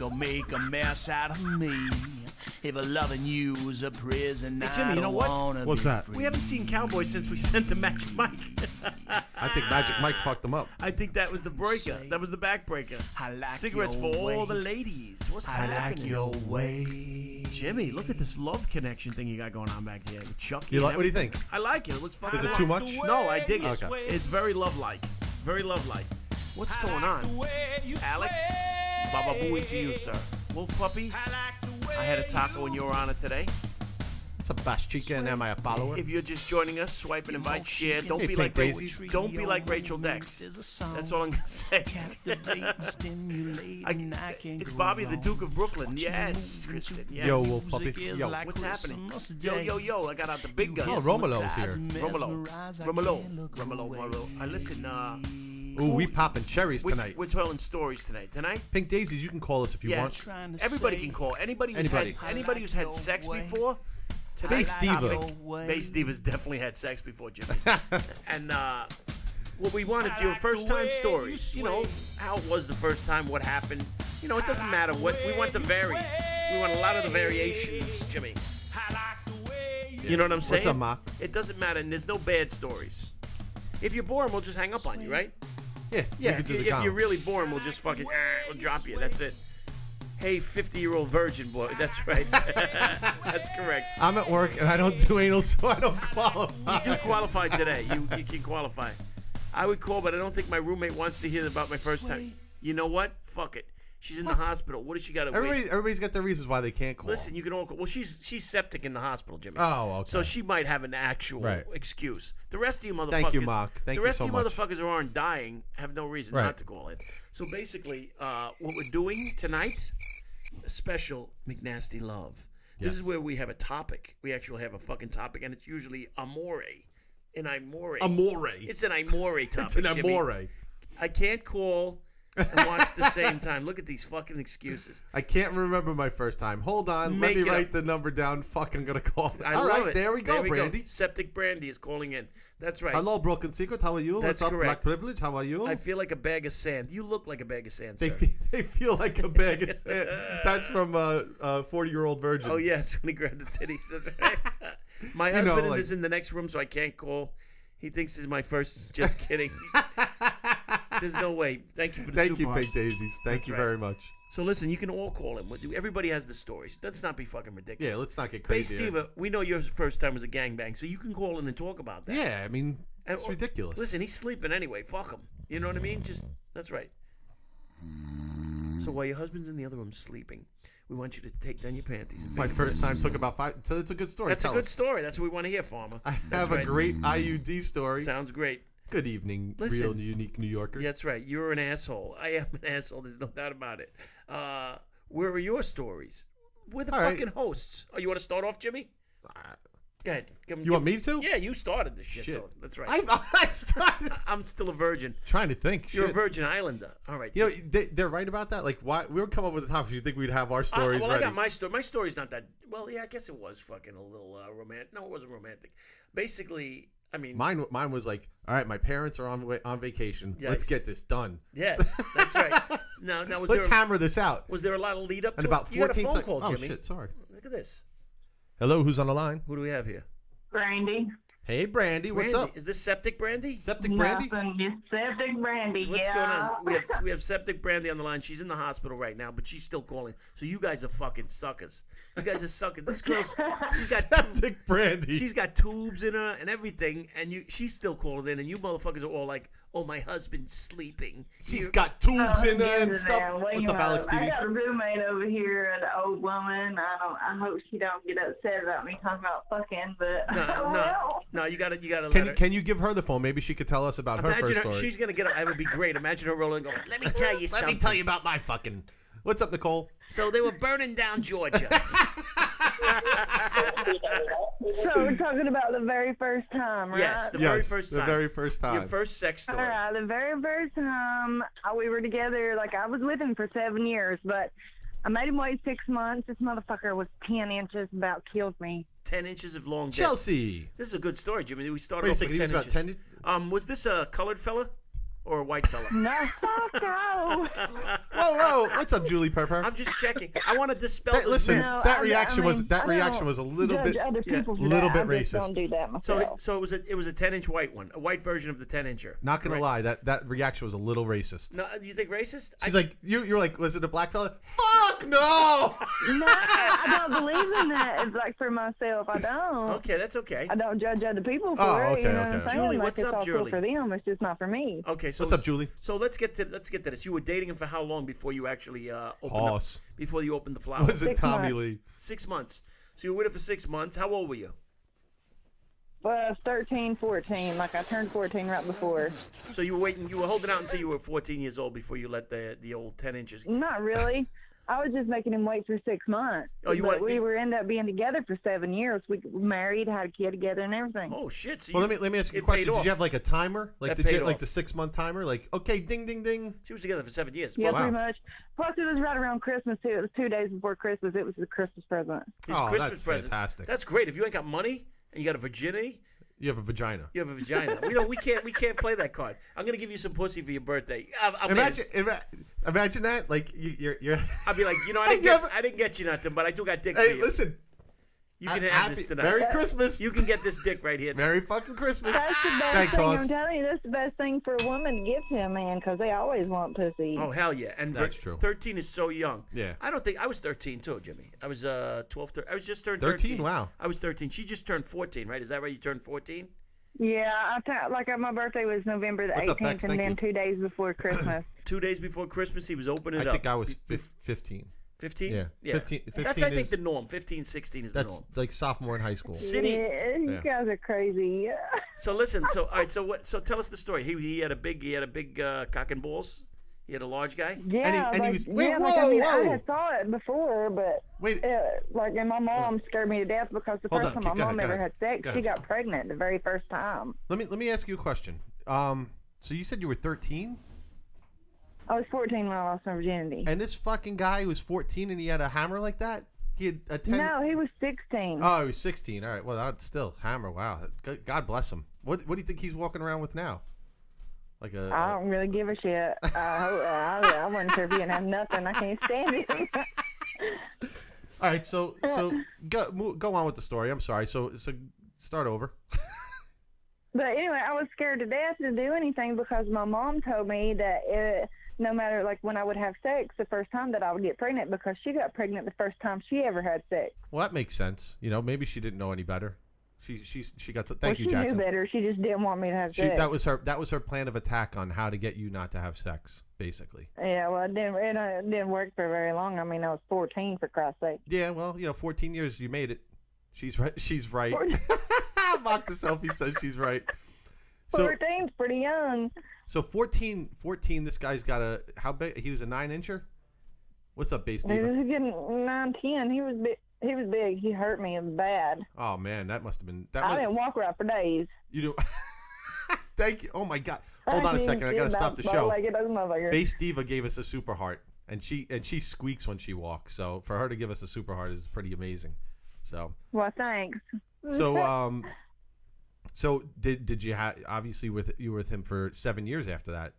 or make a mess out of me. If a loving you is a prison, Hey, Jimmy, you know what? What's that? We haven't seen Cowboy since we sent the Magic Mike. I think Magic Mike fucked them up. I think that was the breaker. That was the backbreaker. I like Cigarettes for your all the way. ladies. What's I happening? like your way. Jimmy, look at this love connection thing you got going on back there with Chucky. You and like? What do you everything. think? I like it. It looks fucking. Is it too much? No, I dig it. Okay. It's very love-like. Very love-like. What's going on? Alex? Baba Booey to you, sir. Wolf Puppy? I had a taco in your honor today. What's up, Bash Chica, and am I a follower? If you're just joining us, swipe and invite, share. Don't Hey, be fake like daisies. Don't be like Rachel Dex. That's all I'm gonna say. It's Bobby, the Duke of Brooklyn. Yes, Kristen. Yes. Yo, Wolf Puppy. Yo. What's happening? Yo. I got out the big guns. Oh, Romelo's here. Romelo. I listen. Ooh, we popping cherries tonight. We're telling stories tonight. Pink Daisies, you can call us if you want. Everybody can call. Anybody who's had sex before. Bass Diva. Bass Diva's definitely had sex before, Jimmy. And what we want is your first time stories. You know, how it was the first time, what happened. You know, it doesn't matter what. We want the varies. We want a lot of the variations, Jimmy. You know what I'm saying? What's up, Ma? It doesn't matter, and there's no bad stories. If you're boring, we'll just hang up on you, right? Yeah. Yeah, if you're really boring, we'll just fucking we'll drop you. That's it. Hey, 50-year-old virgin boy. That's right. That's correct. I'm at work and I don't do anal, so I don't qualify. You do qualify today. You can qualify. I would call, but I don't think my roommate wants to hear about my first time. You know what? Fuck it. She's in the hospital. What does she got to wait? Everybody's got their reasons why they can't call. Listen, you can all call. Well, she's septic in the hospital, Jimmy. Oh, okay. So she might have an actual excuse. The rest of you motherfuckers. Thank you, Mark. Thank you so much. The rest of you motherfuckers who aren't dying have no reason not to call in. So basically, what we're doing tonight, a special McNasty Love. This is where we have a topic. We actually have a fucking topic, and it's usually amore. An amore. Amore. It's an amore topic. It's an amore. Jimmy. I can't call and watch the same time. Look at these fucking excuses. I can't remember my first time. Hold on. Let me write the number down. Fuck, I'm going to call. All right, there we go, Brandy. Septic Brandy is calling in. That's right. Hello, Broken Secret. How are you? That's What's up, correct. Black Privilege? How are you? I feel like a bag of sand. You look like a bag of sand, They sir. they feel like a bag of sand. That's from a 40-year-old virgin. Oh, yes, when he grabbed the titties. That's right. My husband is in the next room, so I can't call. He thinks this is my first. Just kidding. There's no way. Thank you for the Thank you, super Big hearts. Daisies. Thank you very much. So listen, you can all call him. Everybody has the stories. Let's not be fucking ridiculous. Yeah, let's not get Bass crazy. Diva, we know your first time was a gangbang, so you can call in and talk about that. Yeah, I mean, it's ridiculous. Listen, he's sleeping anyway. Fuck him. You know what I mean? That's right. So while your husband's in the other room sleeping, we want you to take down your panties. And My first time took about 5. So it's a good story. That's a good story. That's what we want to hear, Farmer. I have a great IUD story. Sounds great. Good evening, Listen, real unique New Yorker. That's right. You're an asshole. I am an asshole. There's no doubt about it. Where are your stories? We're the fucking hosts. Oh, you want to start off, Jimmy? Go ahead. You want me to? Yeah, you started this shit. So that's right. I started. I'm still a virgin. Trying to think. You're a Virgin Islander. All right. You know, they're right about that. Like, why we would come up with a topic? You think we'd have our stories well, ready? I got my story. My story's not that. Well, yeah, I guess it was fucking a little romantic. No, it wasn't romantic. Basically, I mean, mine was like, all right, my parents are on vacation. Yikes. Let's get this done. Yes, that's right. Now was let's hammer this out. Was there a lot of lead up to and about 14 you got a phone seconds. call, Oh Jimmy. shit, sorry. Look at this. Hello, who's on the line? Who do we have here? Brandy. Hey, Brandy, what's up? Is this Septic Brandy? Septic Brandy? Nothing, just Septic Brandy. What's going on? We have Septic Brandy on the line. She's in the hospital right now, but she's still calling. So you guys are fucking suckers. You guys are suckers. This girl's she's got Septic Brandy. She's got tubes in her and everything, and she's still calling in, and you motherfuckers are all like, "Oh, my husband's sleeping." She's got tubes in her and stuff. What's up, Alex TV? I got a roommate over here, an old woman. I hope she don't get upset about me talking about fucking, but no, you gotta let her. Can you give her the phone? Maybe she could tell us about her first story. She's gonna get. It would be great. Imagine her rolling, going, "Let me tell you something. Let me tell you about my fucking." What's up, Nicole? So they were burning down Georgia. So we're talking about the very first time, right? Yes, the very first time. The very first time. Your first sex story. All right, the very first time we were together, like I was with him for 7 years, but I made him wait 6 months. This motherfucker was 10 inches, about killed me. 10 inches of long dick. Chelsea. This is a good story, Jimmy. We started Wait a off second, with he 10 was inches. about 10. Was this a colored fella? or a white fella? No, fuck no. Whoa. What's up, Julie Purper? I'm just checking. I want to dispel this. Listen, myth. that reaction was a little bit racist. Don't do that myself. So it was a 10-inch white one, a white version of the 10-incher. Not gonna lie, that reaction was a little racist. No, you think racist? She's like, you're like, was it a black fella? Fuck no. No, I don't believe in that. It's like for myself, I don't. Okay, that's okay. I don't judge other people for it. Okay, You know what I'm okay. saying? Julie, Like, what's it's up, all Julie? Cool for them. It's just not for me. Okay, so What's up, Julie? So let's get to this. You were dating him for how long before you actually opened up, Pause. before you opened the flower? Was it 6 Tommy months. Lee? 6 months. So you were with her for 6 months. How old were you? 13, 14. Like I turned 14 right before. So you were holding out until you were 14 years old before you let the old 10 inches. Not really. I was just making him wait for 6 months. Oh, we were ended up being together for 7 years. We married, had a kid together, and everything. Oh shit! So Well, let me ask you a question. Did you have like a timer? Like That did you paid like off. the 6 month timer? Like okay, ding ding ding. She was together for 7 years. Yeah, Wow. pretty much. Plus, it was right around Christmas too. It was 2 days before Christmas. It was the Christmas present. His Oh, Christmas that's present. fantastic. That's great. If you ain't got money and you got a virginity, You have a vagina. you have a vagina. We can't play that card. I'm gonna give you some pussy for your birthday. Imagine that. Like you're. I'll be like, I didn't get you nothing, but I do got dick for Hey, you. listen. You can have this tonight. Merry Christmas. You can get this dick right here. Merry fucking Christmas. That's the best Thanks, thing. Hoss. I'm telling you, that's the best thing for a woman to give to a man because they always want pussy. Oh hell yeah! And That's true. 13 is so young. Yeah. I don't think I was 13 too, Jimmy. I was 12. I was just turned 13. Wow. I was 13. She just turned 14, right? Is that right? You turned 14? Yeah, my birthday was November the What's up, 18th, Bex? and Thank then you. 2 days before Christmas. 2 days before Christmas, he was opening it I up. think I was 15. 15? Yeah. 15 That's, I think, is- the norm. 15, 16 is the That's norm. like sophomore in high school. City. Yeah, you guys are crazy. So listen. So all right. So tell us the story. He had a big cock and balls. He had a large guy. Yeah, and he was. Wait, I had saw it before, but Wait. and my mom scared me to death because the Hold first on, time my go mom ahead, ever go had ahead. sex, Go she ahead. got pregnant the very first time. Let me ask you a question. So you said you were 13, I was 14 when I lost my virginity. and this fucking guy was 14, and he had a hammer like that. He had a 10. No, he was 16. Oh, he was 16. All right. Well, that's still hammer. Wow. God bless him. What do you think he's walking around with now? Like a. I don't really give a shit. I wasn't sure if he didn't have nothing. I can't stand him. All right. So go on with the story. I'm sorry. So start over. But anyway, I was scared to death to do anything because my mom told me that no matter, like, when I would have sex the first time, that I would get pregnant because she got pregnant the first time she ever had sex. Well, that makes sense. Maybe she didn't know any better. She got to. Thank Well, you, Jackson. She knew better. She just didn't want me to have sex. That was her plan of attack on how to get you not to have sex, basically. Yeah, well, it didn't work for very long. I mean, I was 14, for Christ's sake. Yeah, well, 14 years, you made it. She's right. She's right. Mock the selfie says she's right. So, 14's pretty young. So 14, this guy's got how big? He was a 9-incher? What's up, Base He Diva? was getting 9, 10. He was big. He was big. He hurt me bad. Oh, man, that must have been... I didn't walk right for days. You do... Thank you. Oh, my God. Hold on a second. I got to stop the show. Base Diva gave us a super heart, and she squeaks when she walks. So for her to give us a super heart is pretty amazing. So... Well, thanks. So, so did you obviously you were with him for 7 years after that?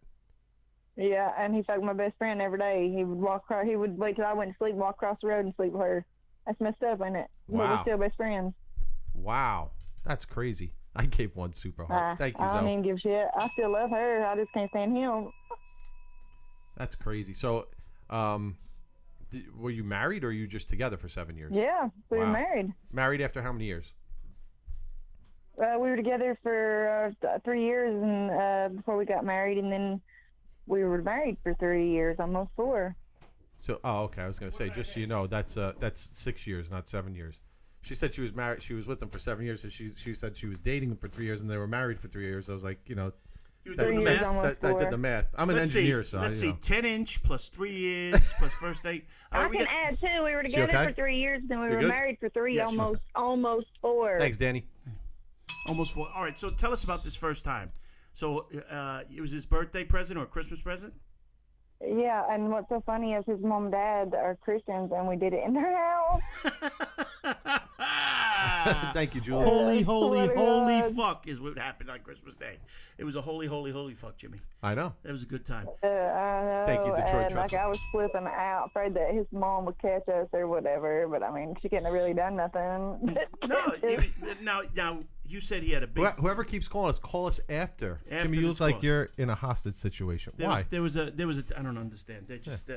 Yeah, and he fucked my best friend every day. He would walk across. He would wait till I went to sleep, walk across the road, and sleep with her. That's messed up, ain't it? Wow. But we're still best friends. Wow, that's crazy. I gave one super heart. Thank you, I don't Zoe. even give a shit. I still love her. I just can't stand him. That's crazy. So, were you married or were you just together for 7 years? Yeah, we were Wow. married. Married after how many years? We were together for 3 years and before we got married, and then we were married for 3 years, almost 4. So, okay. I was going to say, just so you know, that's 6 years, not 7 years. She said she was married. She was with him for 7 years. And she said she was dating him for 3 years, and they were married for 3 years. I was like, You that, did the math. I did the math. I'm an engineer, so let's I, see, 10-inch plus 3 years plus first date. I can add 2. We were together okay? for 3 years, then we You were good? married for 3, Yeah, sure. almost 4. Thanks, Danny. Almost 4. All right, so tell us about this first time. So it was his birthday present or a Christmas present? Yeah, and what's so funny is his mom and dad are Christians, and we did it in their house. Thank you, Julian. Holy fuck is what happened on Christmas Day. It was a holy fuck, Jimmy. I know. It was a good time. I know. Thank you, Detroit and, Trust. I was flipping out, afraid that his mom would catch us or whatever. But I mean, she couldn't have really done nothing. No, now you said he had a big. Whoever keeps calling us, call us after. Jimmy, you look like you're in a hostage situation. Why? There was a. I don't understand. They just.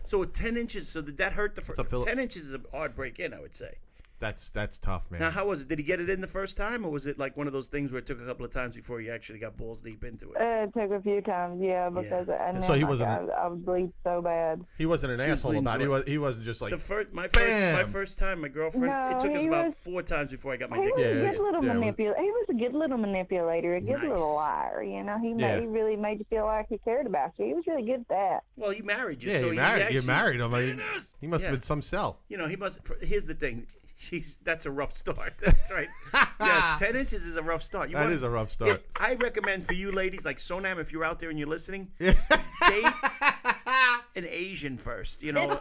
So 10 inches. So did that hurt the first? 10 inches is a hard break in, I would say. That's tough, man. Now, how was it? Did he get it in the first time, or was it like one of those things where it took a couple of times before he actually got balls deep into it? It took a few times, because so he wasn't. I was bleeding so bad. He wasn't an asshole about it. He wasn't just like my first time, my girlfriend. No, it took us about 4 times before I got my dick. He was a good little manipulator, a good little liar. You know, he really made you feel like he cared about you. He was really good at that. Well, he married you. Yeah, so you married him. I mean, he must have been some cell. You know, he must. Here's the thing. That's a rough start. That's right. Yes, 10 inches is a rough start. That is a rough start. I recommend for you ladies, like Sonam, if you're out there and you're listening, date an Asian first, you know.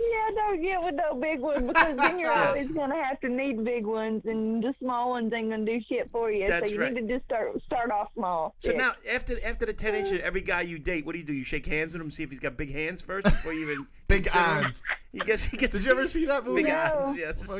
Yeah, don't get with no big one because then you're always going to have to need big ones, and the small ones ain't going to do shit for you. That's so you right. need to just start off small. So now, after the 10 inches, every guy you date, what do? You shake hands with him, see if he's got big hands first before you even big hands. He gets. Did you ever see that movie? Big hands, yes.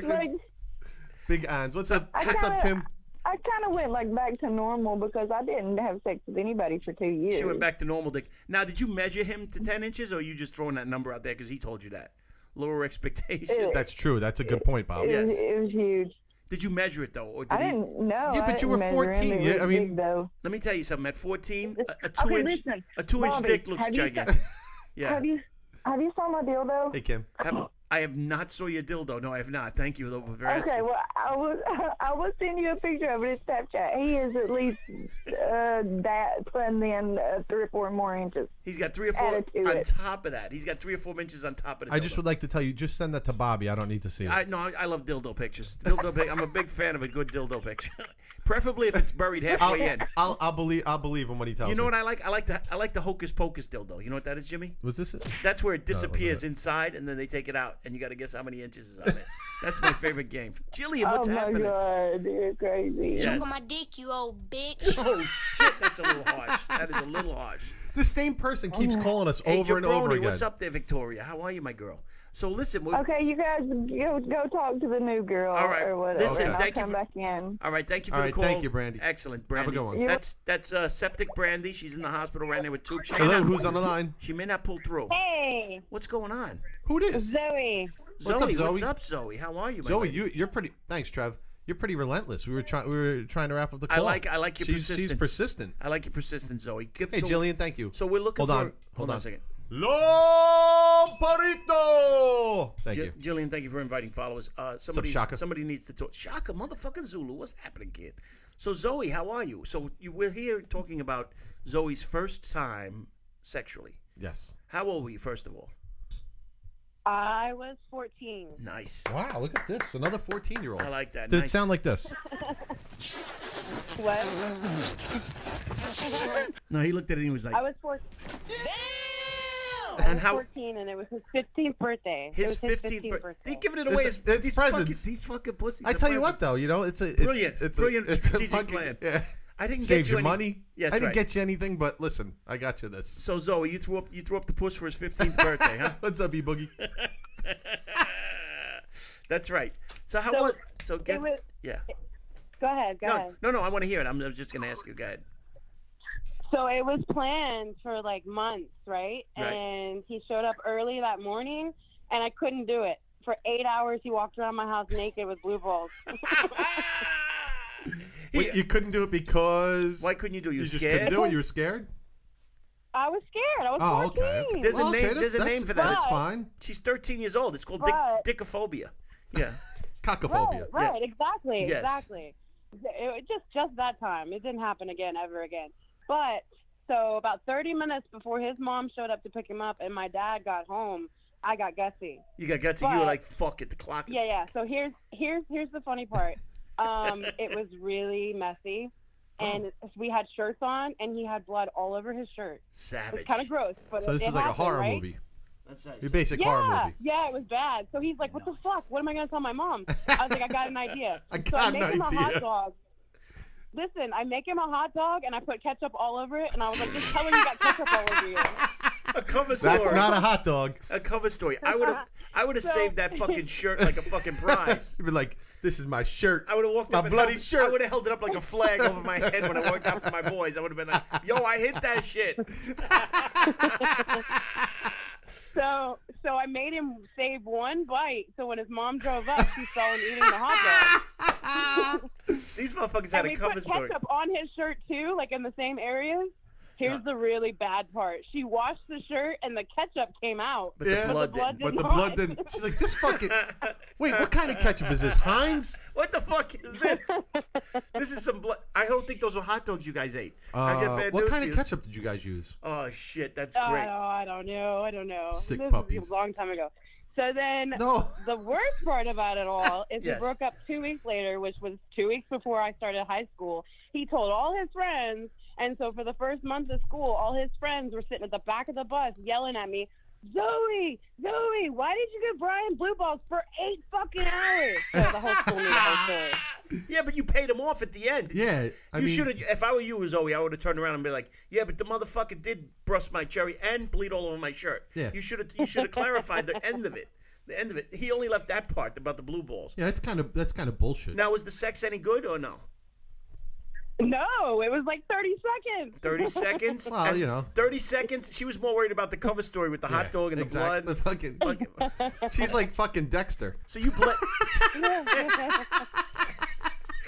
Big hands. What's up? What's up, Tim? I kind of went back to normal because I didn't have sex with anybody for 2 years. She went back to normal, Dick. Now, did you measure him to 10 inches, or are you just throwing that number out there because he told you that? Lower expectations. That's true. That's a good point, Bob. It was huge. Did you measure it, though? Or did I didn't know. Yeah, but you were 14. Yeah, I mean, let me tell you something. At 14, a 2 okay, inch, listen, a 2 inch Bobby, dick looks gigantic. Yeah. Have you saw my dildo? Hey, Kim. I have not saw your dildo. No, I have not. Thank you, though, for asking. Okay, well, I will send you a picture of it in Snapchat. He is at least that, and then 3 or 4 more inches. He's got 3 or 4 on top of that. He's got 3 or 4 inches on top of it. I just would like to tell you, just send that to Bobby. I don't need to see it. I love dildo pictures. I'm a big fan of a good dildo picture. Preferably if it's buried halfway in. I'll believe him when he tells me. You know what I like? I like the hocus pocus dildo. You know what that is, Jimmy? Was this it? That's where it disappears inside, and then they take it out, and you got to guess how many inches is on it. That's my favorite game. Jillian, what's happening? Oh my God, you're crazy. Yes. Suck on my dick, you old bitch. Oh shit, that's a little harsh. That is a little harsh. The same person keeps calling us over and over again. What's up there, Victoria? How are you, my girl? So listen. Okay, you guys go talk to the new girl. All right. Or whatever. Listen, I'll come back in. All right, thank you for the call. Thank you, Brandy. Excellent, Brandy. Have a good one. That's septic Brandy. She's in the hospital right now with tubes. Hello, who's on the line? She may not pull through. Hey. What's going on? Who it is? Zoey. What's up, Zoey? What's up, Zoey? How are you, my Zoey, lady? you're pretty. Thanks, Trev. You're pretty relentless. We were trying to wrap up the call. I like your persistence. She's persistent. I like your persistence, Zoey. Hey, Jillian, thank you. So we're looking Hold on on a second. Lo Parito. Thank you. Jillian, thank you for inviting followers. Somebody, Shaka? Somebody needs to talk. Shaka, motherfucking Zulu. What's happening, kid? So, Zoey, how are you? So, we're here talking about Zoey's first time sexually. Yes. How old were you, first of all? I was 14. Nice. Wow, look at this. Another 14-year-old. I like that. Did nice. it sound like this? What? No, he looked at it and he was like... I was 14. And I was how? 14, and it was his 15th birthday. His 15th birthday. He's giving it away. It's these presents. These fucking pussies. I tell you what, though, you know, it's a brilliant it's strategic a plan. Yeah. I didn't Saves get you you money. Yes, I didn't get you anything, but listen, I got you this. So Zoey, you threw up the puss for his 15th birthday, huh? What's up, E-Boogie? That's right. So how was? So get. Yeah. Go ahead. Go ahead. No. I want to hear it. I was just gonna ask you. Go ahead. So it was planned for like months, right? And he showed up early that morning, and I couldn't do it. For 8 hours, he walked around my house naked with blue balls. Wait, you couldn't do it because... Why couldn't you do it? You just scared? couldn't do it? You were scared? I was scared. I was 14. Okay. There's a name. There's a name for that. That's fine. She's 13 years old. It's called dickophobia. Yeah. Cacophobia. Right. Exactly. Yes. Exactly. It just that time. It didn't happen again, ever again. But so about 30 minutes before his mom showed up to pick him up and my dad got home, I got gutsy. You got gutsy. But, you were like, "Fuck it, the clock is." Yeah. So here's the funny part. It was really messy, and we had shirts on, and he had blood all over his shirt. Savage. It's kind of gross, but so this is like a horror movie. That's nice. Your basic horror movie. Yeah, it was bad. So he's like, what the fuck? What am I going to tell my mom? I was like, I got an idea. I make him a hot dog. Listen, I make him a hot dog, and I put ketchup all over it, and I was like, just tell him you got ketchup all over you. A cover story. That's not a hot dog. A cover story. I would have saved that fucking shirt like a fucking prize. You'd be like, this is my shirt. I would have walked up my bloody shirt. I would have held it up like a flag over my head when I walked out for my boys. I would have been like, yo, I hit that shit. So I made him save one bite. So when his mom drove up, she saw him eating the hot dog. These motherfuckers had a cover story. And we put ketchup on his shirt too, like in the same areas. Here's the really bad part. She washed the shirt and the ketchup came out. But the blood didn't. She's like, this fucking. Wait, what kind of ketchup is this? Heinz? What the fuck is this? This is some blood. I don't think those were hot dogs you guys ate. What kind of ketchup did you guys use? Oh shit, that's great. I don't know. Sick this puppies. was a long time ago. So then the worst part about it all is we broke up 2 weeks later, which was 2 weeks before I started high school. He told all his friends. And so for the first month of school, all his friends were sitting at the back of the bus yelling at me, Zoey, why did you give Brian blue balls for 8 fucking hours? So the whole school knew the whole story. Yeah, but you paid him off at the end. Yeah. You should have. If I were you, Zoey, I would have turned around and be like, yeah, but the motherfucker did brush my cherry and bleed all over my shirt. Yeah. You should have clarified the end of it. The end of it. He only left that part about the blue balls. Yeah, that's kind of bullshit. Now, was the sex any good or no? No, it was like 30 seconds. 30 seconds? Well, you know. 30 seconds? She was more worried about the cover story with the hot dog and the blood. The fucking she's like fucking Dexter. So you bled.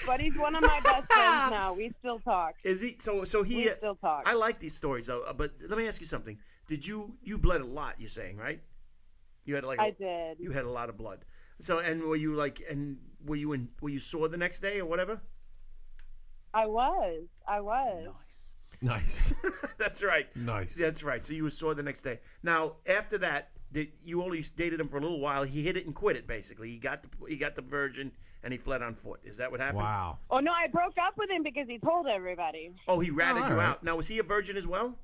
But he's one of my best friends now. We still talk. Is he? So he. We still talk. I like these stories though. But let me ask you something. Did you bled a lot? You're saying, right? You had I did. You had a lot of blood. So were you sore the next day or whatever? I was. Nice. That's right. Nice. That's right. So you were sore the next day. Now, after that, you only dated him for a little while. He hit it and quit it, basically. He got the virgin, and he fled on foot. Is that what happened? Wow. Oh, no, I broke up with him because he told everybody. Oh, he ratted you out. Now, was he a virgin as well?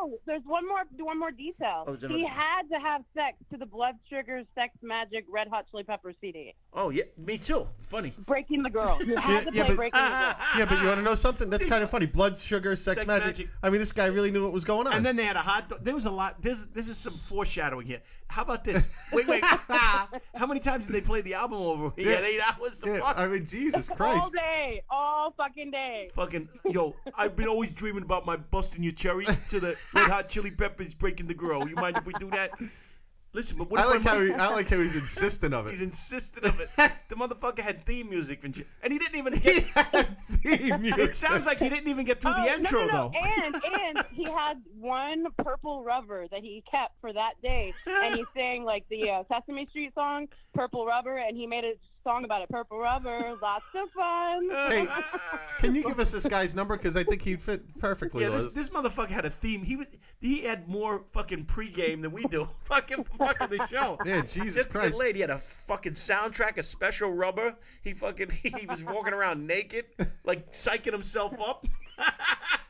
Oh, there's one more detail. He had to have sex to the Blood Sugar Sex Magic Red Hot Chili Peppers CD. Oh, yeah, me too. Funny. Breaking the Girl. He had to play Breaking the Girl. Yeah, but you want to know something? That's kind of funny. Blood Sugar Sex Magic. I mean, this guy really knew what was going on. And then they had a hot dog. There was a lot. This is some foreshadowing here. How about this? Wait. How many times did they play the album over? He had 8 hours to fuck. I mean, Jesus Christ. All day. All fucking day. Fucking, yo, I've been always dreaming about my busting your cherry to the Red Hot Chili Peppers Breaking the Girl. You mind if we do that? Listen, but what I like how he's insistent of it. He's insistent of it. The motherfucker had theme music and he didn't even get theme music. It sounds like he didn't even get through the intro though. And he had one purple rubber that he kept for that day, and he sang like the Sesame Street song, "Purple Rubber," and he made a song about it. Purple rubber, lots of fun. Hey, can you give us this guy's number? Because I think he'd fit perfectly. Yeah, this motherfucker had a theme. He had more fucking pregame than we do. fucking the show. Yeah, Jesus Christ. This lady had a fucking soundtrack, a special rubber. He was walking around naked, like psyching himself up.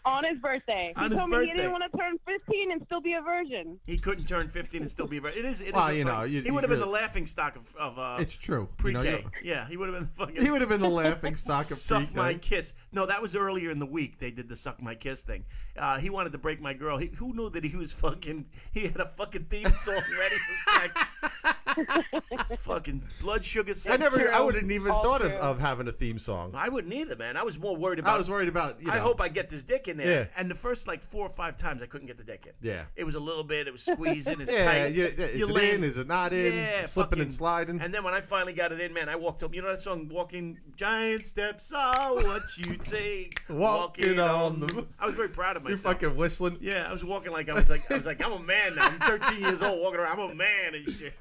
On his birthday. He told me he didn't want to turn 15 and still be a virgin. He couldn't turn 15 and still be a virgin. It is. Well, you know, he would have been the laughing stock of it's true. Pre-K. Yeah, he would have been the fucking. He would have been the laughing stock of Suck pre-K. My Kiss. No, that was earlier in the week. They did the Suck My Kiss thing. He wanted to break my girl. Who knew that he was fucking? He had a fucking theme song ready for sex. Fucking Blood Sugar Sex. I wouldn't even thought of having a theme song. I wouldn't either, man. I was more worried about. I was worried about. I hope I get this dick in there. Yeah. And the first like 4 or 5 times I couldn't get the dick in. Yeah. It was a little bit. It was squeezing. It's yeah. tight. Is it in? Is it not in? Yeah. Slipping and sliding. And then when I finally got it in, man, I walked up. You know that song, "Walking Giant Steps Are What You Take." Walking on the. I was very proud of myself. You're fucking whistling. Yeah, I was walking like I was like I'm a man now. I'm 13 years old walking around. I'm a man and shit.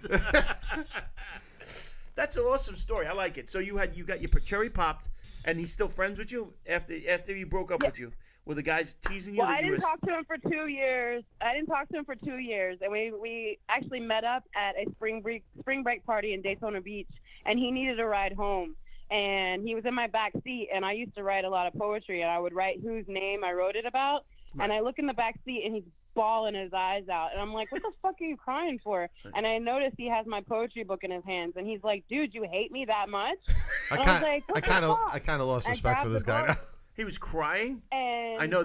That's an awesome story. I like it. So you got your cherry popped, and he's still friends with you after he broke up with you. Were the guys teasing you? Well, I didn't talk to him for 2 years. And we actually met up at a spring break party in Daytona Beach, and he needed a ride home. And he was in my back seat, and I used to write a lot of poetry, and I would write whose name I wrote it about. Right. And I look in the back seat, and he's bawling his eyes out. And I'm like, what the fuck are you crying for? And I noticed he has my poetry book in his hands. And he's like, dude, you hate me that much? And I was like, I kind of lost respect for this guy now. He was crying. And I know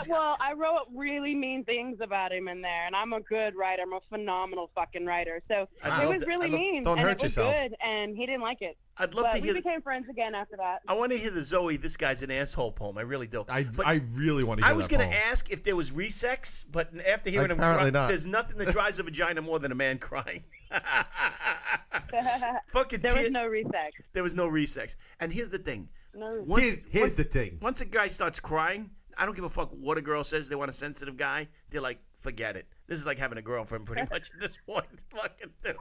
well, I wrote really mean things about him in there, and I'm a good writer. I'm a phenomenal fucking writer. So it was really mean. Don't hurt it was yourself. Good, and he didn't like it. I'd love to hear. We became friends again after that. I want to hear the Zoey, this guy's an asshole poem. I really do. I really want to hear that. I was going to ask if there was resex, but after hearing him cry, there's nothing that dries a vagina more than a man crying. Fucking there was no resex. There was no resex. And here's the thing. No. Here's the thing. Once a guy starts crying, I don't give a fuck what a girl says. They want a sensitive guy. They're like, forget it. This is like having a girlfriend pretty much at this point. Fucking dude.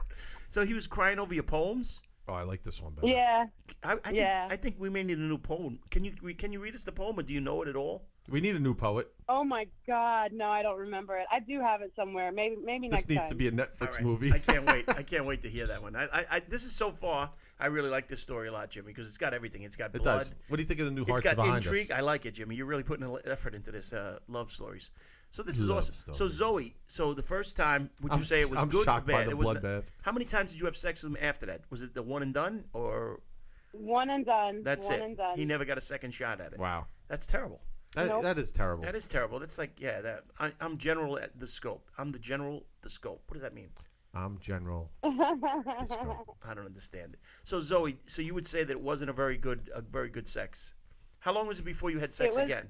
So he was crying over your poems? Oh, I like this one better. Yeah. I think we may need a new poem. Can you read us the poem, or do you know it at all? We need a new poet. Oh my God, no, I don't remember it. I do have it somewhere. Maybe next time. This needs to be a Netflix movie. I can't wait. I can't wait to hear that one. This is so far. I really like this story a lot, Jimmy, because it's got everything. It's got blood. It does. What do you think of the new Hearts Behind Us? It's got intrigue. Us? I like it, Jimmy. You're really putting effort into this love stories. So this is awesome. Stories. So Zoey, the first time, would you say it was good or bad? By the bloodbath. How many times did you have sex with him after that? Was it the one and done, or? One and done. That's one it. And done. He never got a second shot at it. Wow. That's terrible. That is terrible. That is terrible. That's like, I'm general at the scope. I'm the general, the scope. What does that mean? I'm general. I don't understand it. So Zoey, you would say that it wasn't a very good sex. How long was it before you had sex again?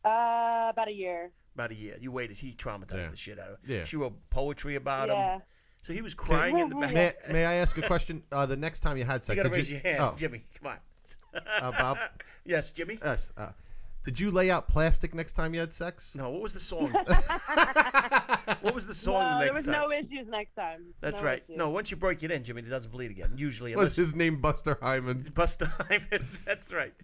About a year. About a year. You waited. He traumatized the shit out of her. Yeah. She wrote poetry about him. So he was crying in the back. May I ask a question? The next time you had sex, you gotta raise your hand, Jimmy. Come on. Bob. Yes, Jimmy. Yes. Did you lay out plastic next time you had sex? No. What was the song? What was the song no, next time? There was no issues next time. That's no right. Issues. No, once you break it in, Jimmy, it doesn't bleed again. Usually. Was his name Buster Hyman? Buster Hyman. That's right.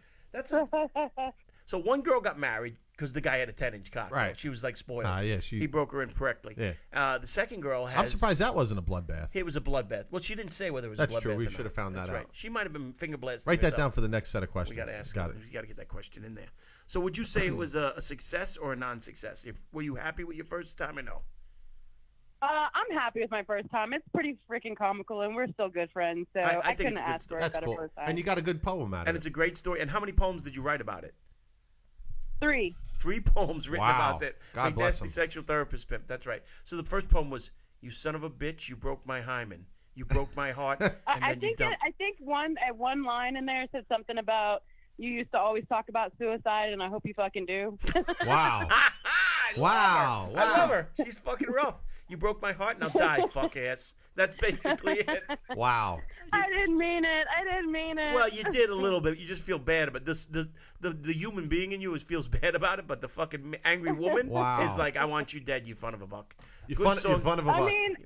So one girl got married because the guy had a 10-inch cock. Right. She was like spoiled. Yeah. He broke her in correctly. Yeah. The second girl has. I'm surprised that wasn't a bloodbath. It was a bloodbath. Well, she didn't say whether it was a bloodbath. That's true. We should have found that out. Right. She might have been finger blasted. Write that down for the next set of questions. We got to ask. Got it. We got to get that question in there. So, would you say it was a success or a non-success? Were you happy with your first time or no? I'm happy with my first time. It's pretty freaking comical, and we're still good friends. So I couldn't ask for a better first time. And you got a good poem out of it. And it's a great story. And how many poems did you write about it? 3. 3 poems written about that. God bless him. McNasty sexual therapist pimp. That's right. So the first poem was, "You son of a bitch, you broke my hymen. You broke my heart." And I think one line in there said something about, "You used to always talk about suicide, and I hope you fucking do." Wow. Wow. I love her. She's fucking rough. You broke my heart, now die, fuck ass. That's basically it. Wow. I didn't mean it. Well, you did a little bit. You just feel bad about this. The human being in you feels bad about it, but the fucking angry woman is like, "I want you dead, you fun of a buck." You fun of a buck. I mean,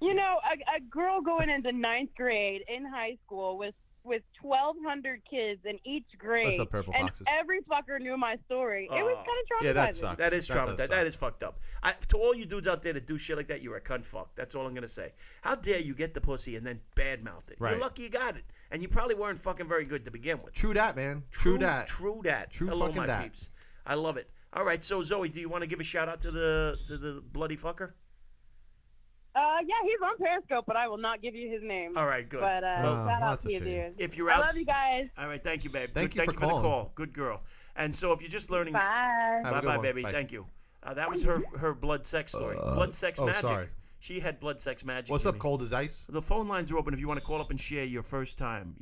you know, a girl going into 9th grade in high school with 1,200 kids in each grade, What's up, Purple and Boxes? every fucker knew my story. It was kind of traumatizing. Yeah, that sucks. That is traumatizing. That is fucked up. To all you dudes out there that do shit like that, you're a cunt fuck. That's all I'm gonna say. How dare you get the pussy and then badmouth it? Right. You're lucky you got it, and you probably weren't fucking very good to begin with. True that, man. True that. True that. True Hello, fucking my that. peeps. I love it. All right, so Zoey, do you want to give a shout out to the bloody fucker? Yeah, he's on Periscope, but I will not give you his name. All right, good. But shout out to you, dude. If you're out, I love you guys. All right, thank you, babe. Thank you for the call. Good girl. And so, if you're just learning, bye, bye, baby. Bye. Thank you. That was her blood sex story. Blood sex magic. Sorry. She had blood sex magic. What's up, Cold as Ice? The phone lines are open if you want to call up and share your first time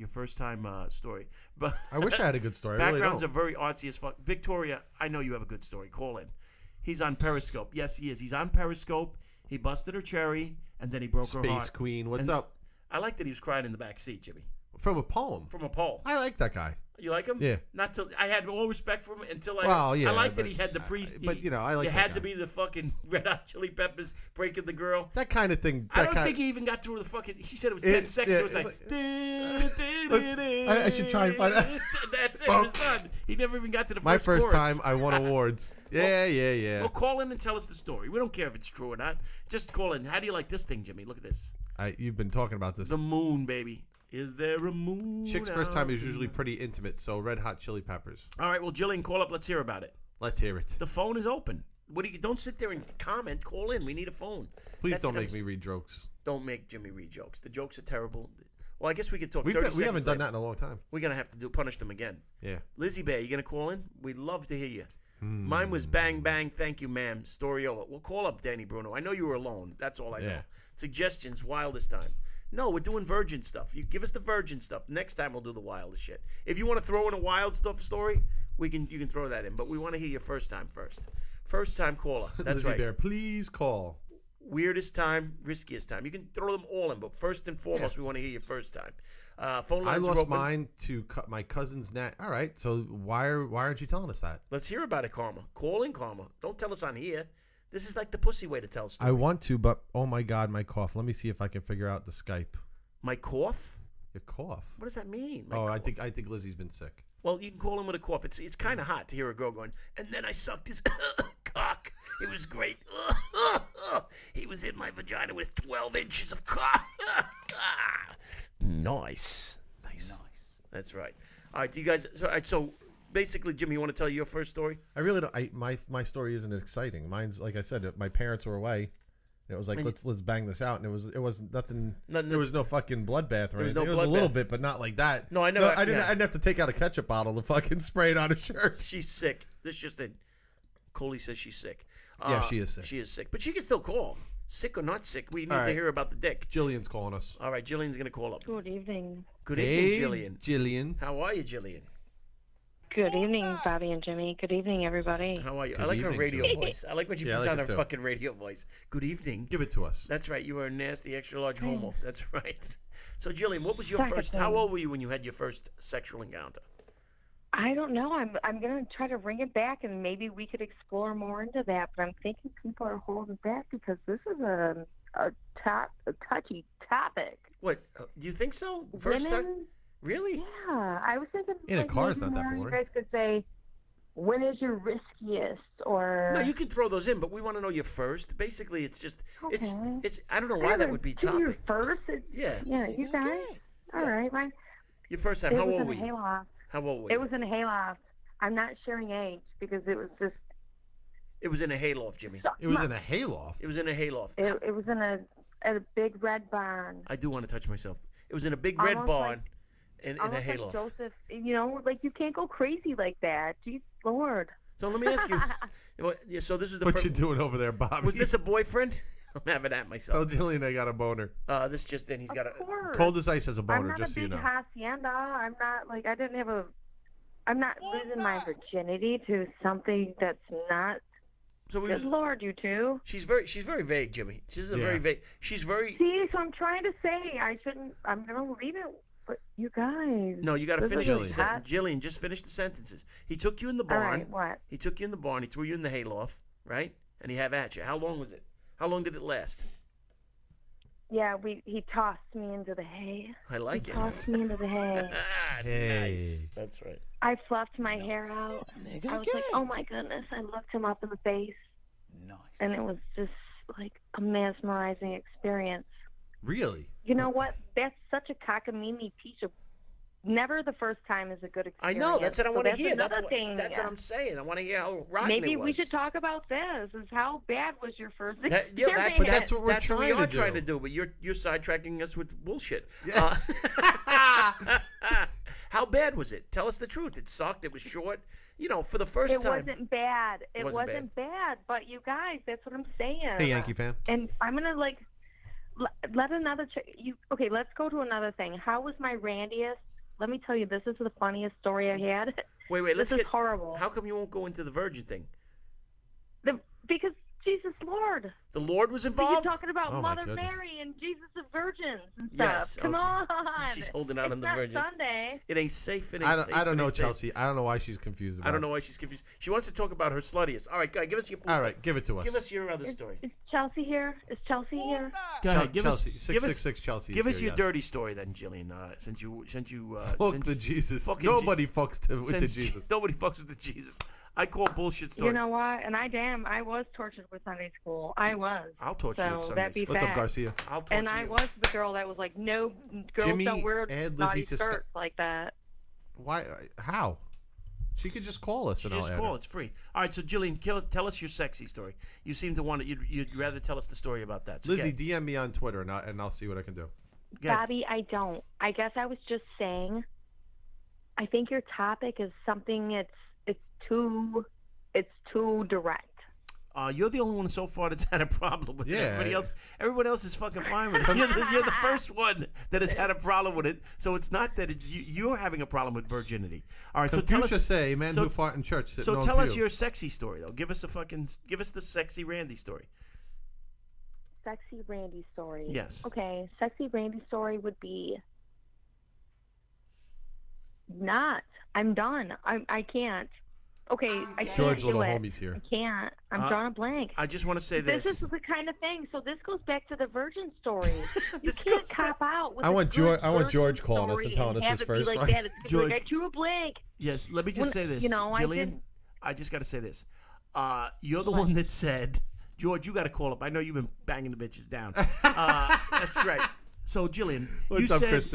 story. But I wish I had a good story. Backgrounds are very artsy as fuck. Victoria, I know you have a good story. Call in. He's on Periscope. Yes, he is. He's on Periscope. He busted her cherry, and then he broke her heart. Space Queen, what's up? I like that he was crying in the back seat, Jimmy. From a poem. From a poem. I like that guy. You like him? Yeah. Not till I had all respect for him until I. Well, yeah. I like that he had the priest. But you know, I like. You that had guy. to be the fucking Red Hot Chili Peppers breaking the girl. That kind of thing. I don't think he even got through the fucking. She said it was 10 seconds. Yeah, it was like. I should try and find out. That's it. It was done. He never even got to the My first chorus. time, I won awards. Yeah. Well, call in and tell us the story. We don't care if it's true or not. Just call in. How do you like this thing, Jimmy? Look at this. You've been talking about this. The moon, baby. Is there a moon? Chick's first time is usually pretty intimate, so Red Hot Chili Peppers. All right, well, Jillian, call up. Let's hear about it. Let's hear it. The phone is open. What do you? Don't sit there and comment. Call in. We need a phone. Please don't make me read jokes. Don't make Jimmy read jokes. The jokes are terrible. Well, I guess we could talk. We haven't done that in a long time. We're gonna have to punish them again. Yeah. Lizzie Bear, you gonna call in? We'd love to hear you. Mine was bang bang. Thank you, ma'am. Story over. We'll call up Danny Bruno. I know you were alone. That's all I know. Suggestions wildest time. No, we're doing virgin stuff. You give us the virgin stuff. Next time we'll do the wildest shit. If you want to throw in a wild stuff story, you can throw that in. But we want to hear your first time first. First time caller. That's Lizzie right. Bear, please call. Weirdest time, riskiest time. You can throw them all in, but first and foremost, we want to hear your first time. Phone lines I are lost open. mine to cut my cousin's net. All right, so why aren't you telling us that? Let's hear about it, Karma. Call in, Karma. Don't tell us on here. This is like the pussy way to tell stories. I want to, but oh my God, my cough. Let me see if I can figure out the Skype. My cough? Your cough? What does that mean? I think Lizzie's been sick. Well, you can call him with a cough. It's kind of hot to hear a girl going, and then I sucked his cock. It was great. He was in my vagina with 12 inches of cock. Nice. That's right. All right, do you guys? So basically, Jimmy, you want to tell your first story? I really don't. My story isn't exciting. Mine's like I said. My parents were away. And it was like let's bang this out, and it wasn't nothing. There was no fucking bloodbath or anything. It was a little bit, but not like that. No, I know. I didn't have to take out a ketchup bottle to fucking spray it on a shirt. She's sick. This just in. Coley says she's sick. Yeah, she is sick. She is sick, but she can still call. Sick or not sick, we need to hear about the dick. Jillian's calling us. All right, Jillian's gonna call up. Good evening. Good evening, Jillian. Jillian. How are you, Jillian? Good evening, Bobby and Jimmy. Good evening, everybody. How are you? Good I like her evening, radio Jillian. voice. I like when she puts on her fucking radio voice. Good evening. Give it to us. That's right. You are a nasty, extra large homo. That's right. So, Jillian, what was your first? How old were you when you had your first sexual encounter? I don't know. I'm gonna try to bring it back, and maybe we could explore more into that. But I'm thinking people are holding back because this is a touchy topic. What? Do you think so? First time? Really? Yeah, I was thinking. In a car is not that boring. boring. You guys could say, when is your riskiest? Or no, you can throw those in, but we want to know your first. Basically, it's just it's. I don't know why that would be topic. Your first? Yes. Yeah, you guys. All right, fine. Your first time. How old were you? How old were you? It was in a hayloft. I'm not sharing age because it was just. It was in a hayloft, Jimmy. It was in a hayloft. It was in a hayloft. It was in a big red barn. I do want to touch myself. It was in a big red barn. In a hayloft. Like Joseph, you can't go crazy like that. Jeez, Lord. So let me ask you. So this is the. What you doing over there, Bobby? Was this a boyfriend? I'm having that myself. Tell Jillian I got a boner. This just in. He's got a. Cold as ice has a boner. I'm not just so you know. Hacienda. I'm not like I didn't have a. I'm not losing my virginity to something that's not. So good Lord, you two. She's very vague, Jimmy. She's very vague. She's very. See, so I'm trying to say I shouldn't. I'm gonna leave it. But you guys. No, you got to finish the sentence. Jillian, just finish the sentences. He took you in the barn. All right, what? He took you in the barn. He threw you in the hayloft, right? And he have at you. How long was it? How long did it last? Yeah, he tossed me into the hay. I like it. Tossed me into the hay. Nice. That's right. I fluffed my hair out. I was like, oh my goodness. I looked him up in the face. Nice. And it was just like a mesmerizing experience. Really? You know what? That's such a cockamamie piece of. Never the first time is a good experience. I know. That's what I want to hear. That's what I'm saying. I want to hear how rotten Maybe it was. we should talk about this. Is how bad was your first experience? That's what we're trying to do. But you're sidetracking us with bullshit. Yeah. How bad was it? Tell us the truth. It sucked. It was short. You know, for the first time. It wasn't bad. It wasn't bad. But you guys, that's what I'm saying. Hey, Yankee fan. And I'm gonna let another. Okay, let's go to another thing. How was my randiest? Let me tell you, this is the funniest story I had. Wait, this is horrible. How come you won't go into the virgin thing? Because Jesus Lord. The Lord was involved? You're talking about Mother Mary and Jesus of virgins and stuff. Yes. Come on. She's holding out on the virgin. It's not Sunday. It ain't safe. It ain't safe. I don't know, Chelsea. I don't know why she's confused about it. I don't know why she's confused. She wants to talk about her sluttiest. All right, guy, give us your. All right, give it to us. Give us your other story. Is Chelsea here? Is Chelsea here? Go ahead. Give Chelsea. us 666 Chelsea. Give us your dirty story then, Jillian. Since you. Fuck the Jesus. Nobody fucks with the Jesus. Nobody fucks with the Jesus. I call bullshit story. You know what? And I was tortured with Sunday school. I was. I'll torture you with Sunday school. What's up, Garcia? I'll torture you. And I was the girl that was like, no, girls don't wear naughty skirts like that. Why? How? She could just call us. She just call. It's free. All right, so Jillian, tell us your sexy story. You seem to want to. You'd rather tell us the story about that. So Lizzie, DM me on Twitter, and I'll see what I can do. Bobby, I don't. I guess I was just saying. I think your topic is something. It's too direct. You're the only one so far that's had a problem with it. Everybody else is fucking fine with it. You're the first one that has had a problem with it. So it's not that it's you're having a problem with virginity. All right, Confucius so tell us. Say, man who fought in church. So tell us your sexy story, though. Give us the sexy Randy story. Sexy Randy story. Yes. Okay, sexy Randy story would be. Not. I'm done. I can't. Okay, I can't George do Little it. Homie's here. I can't. I'm drawing a blank. I just want to say this. This is the kind of thing. So this goes back to the virgin story. You can't cop out with I want George calling us and telling us his first one. Like George, I drew a blank. Yes, let me just say this. Jillian, I just got to say this. You're the one that said, George, you got to call up. I know you've been banging the bitches down. That's right. So, Jillian,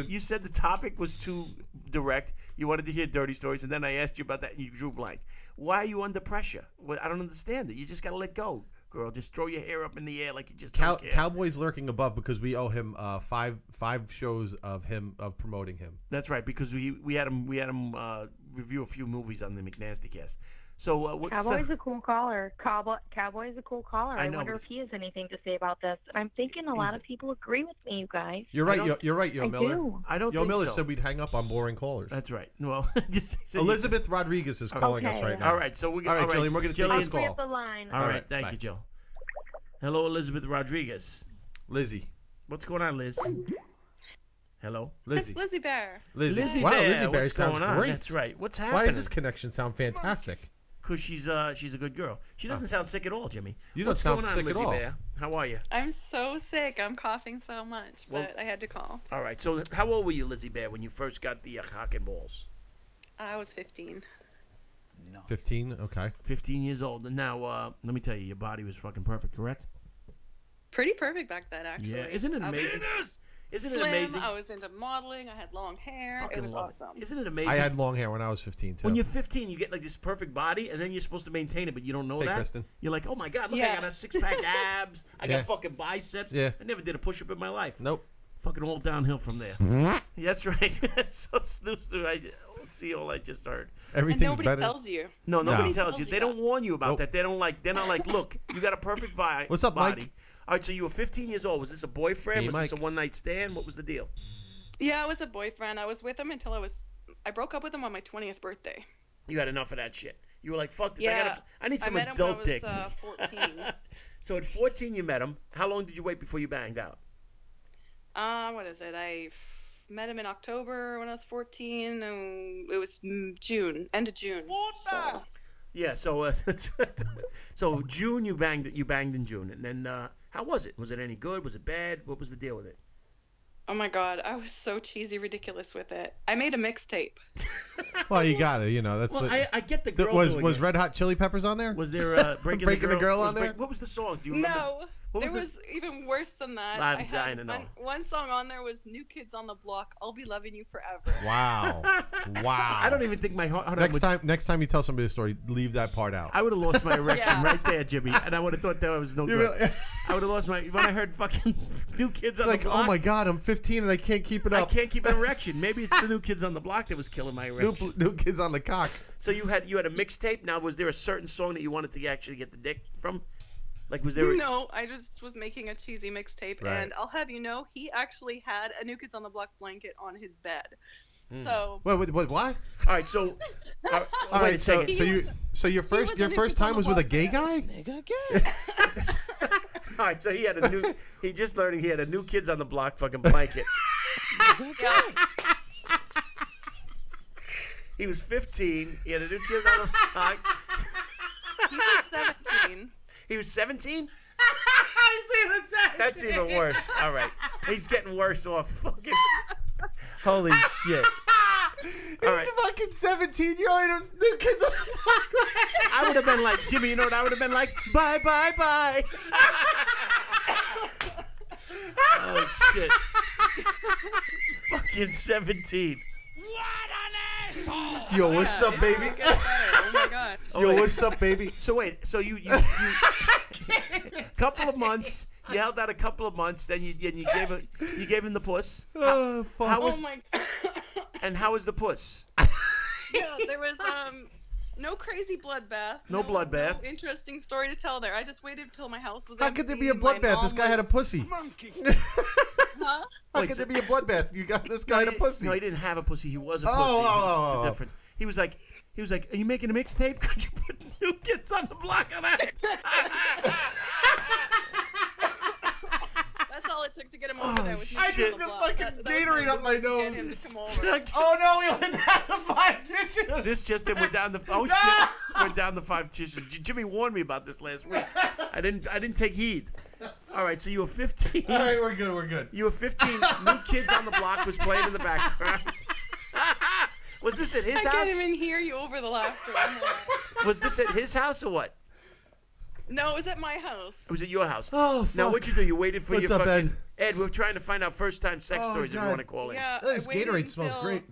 you said the topic was too direct. You wanted to hear dirty stories, and then I asked you about that, and you drew blank. Why are you under pressure? Well, I don't understand it. You just got to let go, girl. Just throw your hair up in the air like you just don't care. Cowboy's lurking above because we owe him five shows of promoting him. That's right, because we had him review a few movies on the McNasty cast. So Cowboy's a cool caller. Cowboy's a cool caller. I wonder if he has anything to say about this. I'm thinking a lot of people agree with me, you guys. You're right. You're right, Yo Miller. I don't Yo think Miller so. said we'd hang up on boring callers. That's right. Well, Elizabeth Rodriguez is calling us right now. All right, so all right, Jillian, we're going to take this call. I'll the line. All right, thank you, Joe. Hello, Elizabeth Rodriguez. Lizzie. What's going on, Liz? Hello, Lizzie. It's Lizzie Bear. Lizzie Bear. Lizzie Bear sounds great. That's right. What's happening? Why does this connection sound fantastic? Because she's a good girl. She doesn't sound sick at all, Jimmy. You don't sound sick Lizzie at all. Bear? How are you? I'm so sick. I'm coughing so much, but I had to call. All right. So how old were you, Lizzie Bear, when you first got the cock and balls? I was 15. No. 15? Okay. 15 years old. And now, let me tell you, your body was fucking perfect, correct? Pretty perfect back then, actually. Yeah. Isn't it amazing? Isn't Slim, it amazing? I was into modeling. I had long hair. It was awesome. Isn't it amazing? I had long hair when I was 15 too. When you're 15, you get like this perfect body, and then you're supposed to maintain it, but you don't know that. Kristen. You're like, oh my god, look, I got a 6-pack abs. I got fucking biceps. Yeah. I never did a push-up in my life. Nope. Fucking all downhill from there. That's right. So snooze. I see all I just heard. Everything's and nobody better. tells you. No, nobody tells you. They don't warn you about that. They're not like, look, you got a perfect body. What's up, Mike? All right, so you were 15 years old. Was this a boyfriend? Was this a one-night stand? What was the deal? Yeah, I was a boyfriend. I was with him until I broke up with him on my 20th birthday. You had enough of that shit. You were like, fuck this. Yeah, I need some adult dick. I met him when I was 14. So at 14 you met him. How long did you wait before you banged out? What is it? I met him in October when I was 14. And it was June, end of June. So. Yeah, so June you banged in June, and then how was it? Was it any good? Was it bad? What was the deal with it? Oh my god, I was so cheesy, ridiculous with it. I made a mixtape. Well, you got it, That's. Well, I get the girl. Was Red Hot Chili Peppers on there? Was there breaking the girl on there? What was the songs? Do you remember? No. There was even worse than that. I had one song on there was New Kids on the Block, I'll Be Loving You Forever. Wow. I don't even think my heart... Next time you tell somebody a story, leave that part out. I would have lost my erection right there, Jimmy, and I would have thought that was no good. Really? I would have lost my... When I heard fucking New Kids on the Block... oh my God, I'm 15 and I can't keep it up. I can't keep an erection. Maybe it's the New Kids on the Block that was killing my erection. New Kids on the Cock. So you had a mixtape. Now, was there a certain song that you wanted to actually get the dick from? Like, was there? No, I just was making a cheesy mixtape, and I'll have you know, he actually had a New Kids on the Block blanket on his bed. So. Wait, what? All right, so. All right, so your first time was with a gay guy? Nigga gay. All right, so he had he just learning he had a New Kids on the Block fucking blanket. He was 15. He had a New Kids on the Block. He was 17. He was 17? That's even worse. All right. He's getting worse off. Fucking. Holy shit. All right. He's fucking 17. You're only New Kids on the Block. I would have been like, Jimmy, you know what I would have been like? Bye, bye, bye. Oh, shit. Fucking 17. What an asshole! Yo, what's up, baby? Oh my god. Yo, what's up, baby? So wait, so you couple of months. You held out a couple of months, then you gave him the puss. Oh, fuck. How was, Oh my god. and how was the puss? Yeah, there was no crazy bloodbath. No bloodbath. No interesting story to tell there. I just waited until my house was How empty. could there be a bloodbath? This guy had a pussy. Huh? How could there be a bloodbath? You got this guy had a pussy. No, he didn't have a pussy. He was a pussy. Oh. That's the difference. He was like, are you making a mixtape? Could you put New Kids on the Block on that? That's all it took to get him over there. I just got fucking Gatorade up my nose. Get him to come over. Oh no, we went down to 5 digits. This just went down the shit. Went down the 5 digits. Jimmy warned me about this last week. I didn't take heed. All right, so you were 15. All right, we're good. You were 15. New Kids on the Block was playing in the background. Was this at his house? I can't even hear you over the laughter. Was this at his house or what? No, it was at my house. It was at your house. Oh, fuck. Now, what'd you do? You waited for What's your up, fucking... Ed, we're trying to find out first-time sex stories if you God. want to call in. Yeah, This I waited Gatorade smells until- great.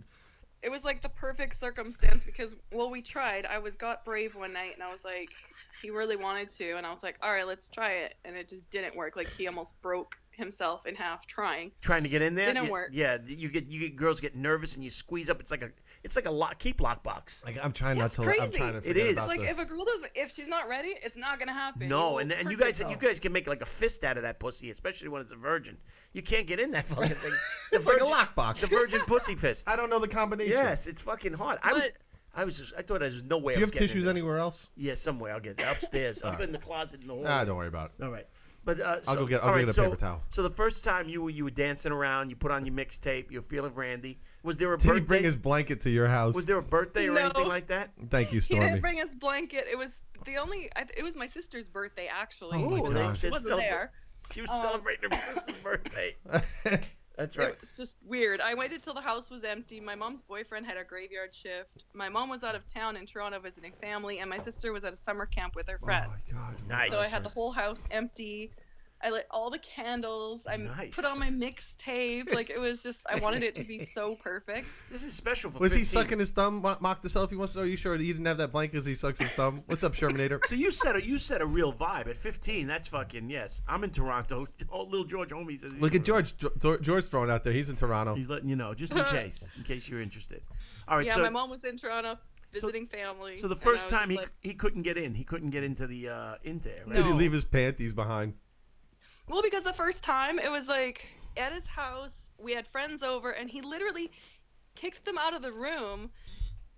It was like the perfect circumstance because, well, we tried. I got brave one night and I was like, he really wanted to. And I was like, all right, let's try it. And it just didn't work. Like, he almost broke himself in half trying. Trying to get in there? Didn't work. Yeah, you get girls get nervous and you squeeze up. It's like a lock box. Like, I'm trying not It's to. crazy. I'm trying to It forget is. about Like, the- if a girl doesn't, if she's not ready, it's not gonna happen. No, It and will you hurt guys yourself. can make like a fist out of that pussy, especially when it's a virgin. You can't get in that fucking thing. It's like a lockbox. The virgin pussy fist. I don't know the combination. Yes, it's fucking hard. I thought there was no way. Do you I have was getting tissues in there. anywhere else? Yeah, somewhere. I'll get it. Upstairs, up in the closet in the hall. Don't worry about it. All right. But I'll go get a paper towel. So the first time you were dancing around, you put on your mixtape, you were feeling Randy. Was there a Did birthday? he bring his blanket to your house? Was there a birthday or No. anything like that? Thank you, He didn't Stormy. bring his blanket. It was it was my sister's birthday actually. Oh, my Ooh, God. She wasn't there. She was celebrating her sister's birthday. That's right. It was just weird. I waited till the house was empty. My mom's boyfriend had a graveyard shift. My mom was out of town in Toronto visiting family, and my sister was at a summer camp with her friend. Oh my God. Nice. So I had the whole house empty. I lit all the candles. I Nice. put on my mixtape. Like, it was just, I wanted it to be so perfect. This is special for Was 15. he sucking his thumb? Mock the selfie wants to know. Are you sure that he didn't have that blanket because he sucks his thumb? What's up, Shermanator? So you set a real vibe at 15. That's fucking yes. I'm in Toronto. Oh, little George Homie says. he's Look in at George. George's throwing out there. He's in Toronto. He's letting you know, just in case you're interested. All right. Yeah, so my mom was in Toronto visiting family. So the and first I was time just like, he couldn't get in. He couldn't get into the in there. Right? Did he No. leave his panties behind? well, because the first time it was like at his house, we had friends over, and he literally kicked them out of the room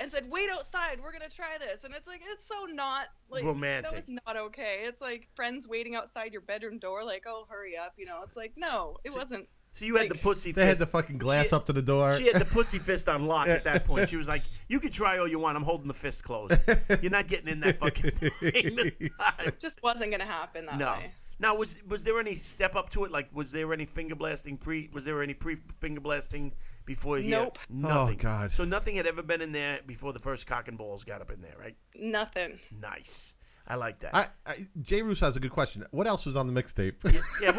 and said, "Wait outside, we're gonna try this." And it's like, it's so not like Romantic. That was not okay. It's like friends waiting outside your bedroom door, like, "Oh, hurry up," you know. It's like, no, it wasn't. So you had the pussy. They had fist. the fucking glass up to the door. She had the pussy fist on lock at that point. She was like, "You can try all you want. I'm holding the fist closed. You're not getting in that fucking thing this time." It just wasn't gonna happen that No. way. Now, was there any step up to it? Like, was there any finger blasting Was there any pre finger blasting before here? Nope. Nothing. Oh, God. So nothing had ever been in there before the first cock and balls got up in there, right? Nothing. Nice. I like that. Jay Russo has a good question. What else was on the mixtape? Yeah.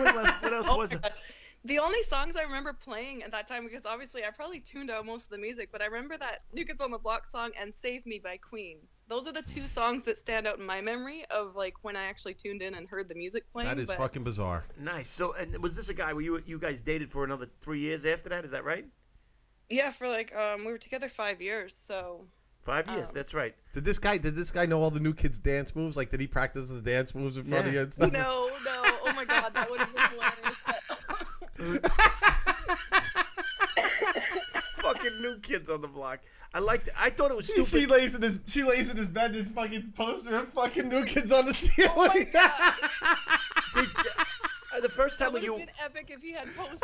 What else was it? The only songs I remember playing at that time, because obviously I probably tuned out most of the music, but I remember that New Kids on the Block song and Save Me by Queen. Those are the two songs that stand out in my memory of like when I actually tuned in and heard the music playing. That is fucking bizarre. Nice. So, and was this a guy where you guys dated for another 3 years after that? Is that right? Yeah, for like we were together 5 years, so 5 years. That's right. Did this guy know all the new kids' dance moves? Like, did he practice the dance moves in front of you and stuff? no. Oh my God, that would have been hilarious. Fucking New Kids on the Block. I liked it. I thought it was stupid. She lays in his bed. This fucking poster of fucking New Kids on the ceiling. Oh my God. The first time That when would you have been epic if he had posters.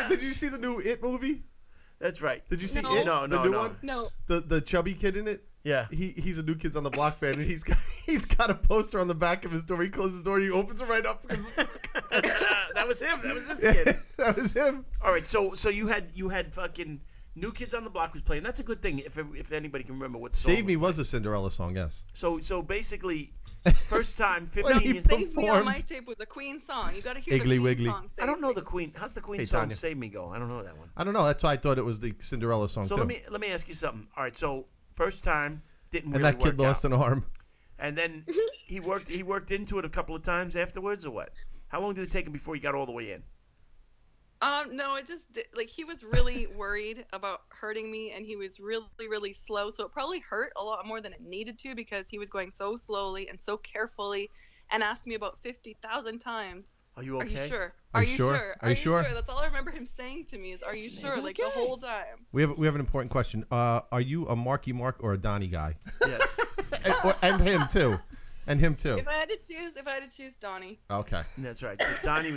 Did you see the new It movie? That's right. Did you see No. It? No, the new one? No. The chubby kid in it? Yeah. He's a New Kids on the Block fan, and he's got a poster on the back of his door. He closes the door, and he opens it right up. That was him. That was this kid. That was him. All right. So you had fucking New Kids on the Block was playing. That's a good thing if anybody can remember what song. Save Me was a Cinderella song, yes. So basically, First time, 15 Well, years. Save Me on my tape was a Queen song. You got to hear Iggly the Queen Wiggly. song. I don't know the Queen. How's the Queen Hey, song Tanya. "Save Me" go? I don't know that one. I don't know. That's why I thought it was the Cinderella song So too. let me ask you something. All right, so first time didn't And really that kid work lost out. an arm. And then he worked into it a couple of times afterwards, or what? How long did it take him before he got all the way in? No, it just like he was really worried about hurting me, and he was really, really slow. So it probably hurt a lot more than it needed to because he was going so slowly and so carefully, and asked me about 50,000 times. Are you okay? Are you sure? Are you sure? Are you sure? That's all I remember him saying to me is, "Are you sure?" Like the whole time. We have an important question. Are you a Marky Mark or a Donnie guy? Yes. and him too. And him too. If I had to choose Donnie. Okay. That's right. So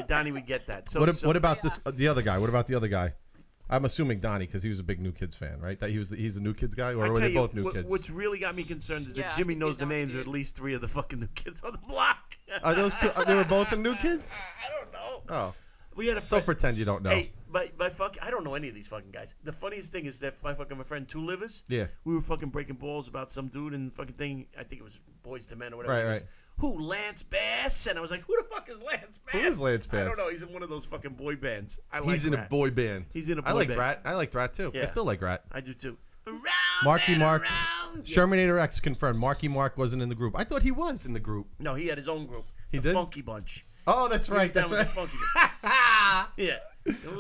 Donnie would get that. So What about this? The other guy. What about the other guy? I'm assuming Donnie because he was a big New Kids fan, right? That he's a New Kids guy, or I were tell they you, both New Kids? What's really got me concerned is that Yeah, Jimmy I knows the think names you're of at least 3 of the fucking New Kids on the block. Are those two? They were both in New Kids. I don't know. Oh, We had a don't friend. pretend you don't know. Hey, I don't know any of these fucking guys. The funniest thing is that my friend Two Livers. Yeah. We were fucking breaking balls about some dude and fucking thing. I think it was Boys to Men or whatever. Right, it was. right. Who? Lance Bass? And I was like, who the fuck is Lance Bass? Who is Lance I Bass? don't know. He's in one of those fucking boy bands. He's in a Rat. boy band. He's in a boy I like band. Rat. I like Rat too. I Yeah. still like Rat. I do too. Around Marky and Mark. around. Yes. Shermanator X confirmed. Marky Mark wasn't in the group. I thought he was in the group. No, he had his own group. He the did? Funky Bunch. Oh, that's He was right. down That's with right. the Funky Yeah.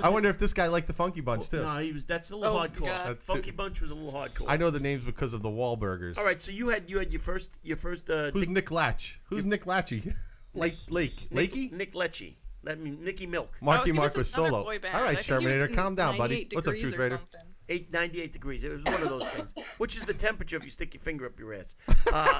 I wonder if this guy liked the Funky Bunch too. No, that's a little Oh, hardcore. God. That's Funky too- Bunch was a little hardcore. I know the names because of the Wahlburgers. All right, so you had your first. Who's Nick Latch? Who's Nick Latchy? Lakey? Nick Lecce. That means Nicky Milk. Marky he Mark was was another solo. boy band. All right, I think he was Shermanator, in calm down, buddy. 98 What's up, Degrees Truth or Raider? something. 98 degrees. It was one of those things. Which is the temperature if you stick your finger up your ass.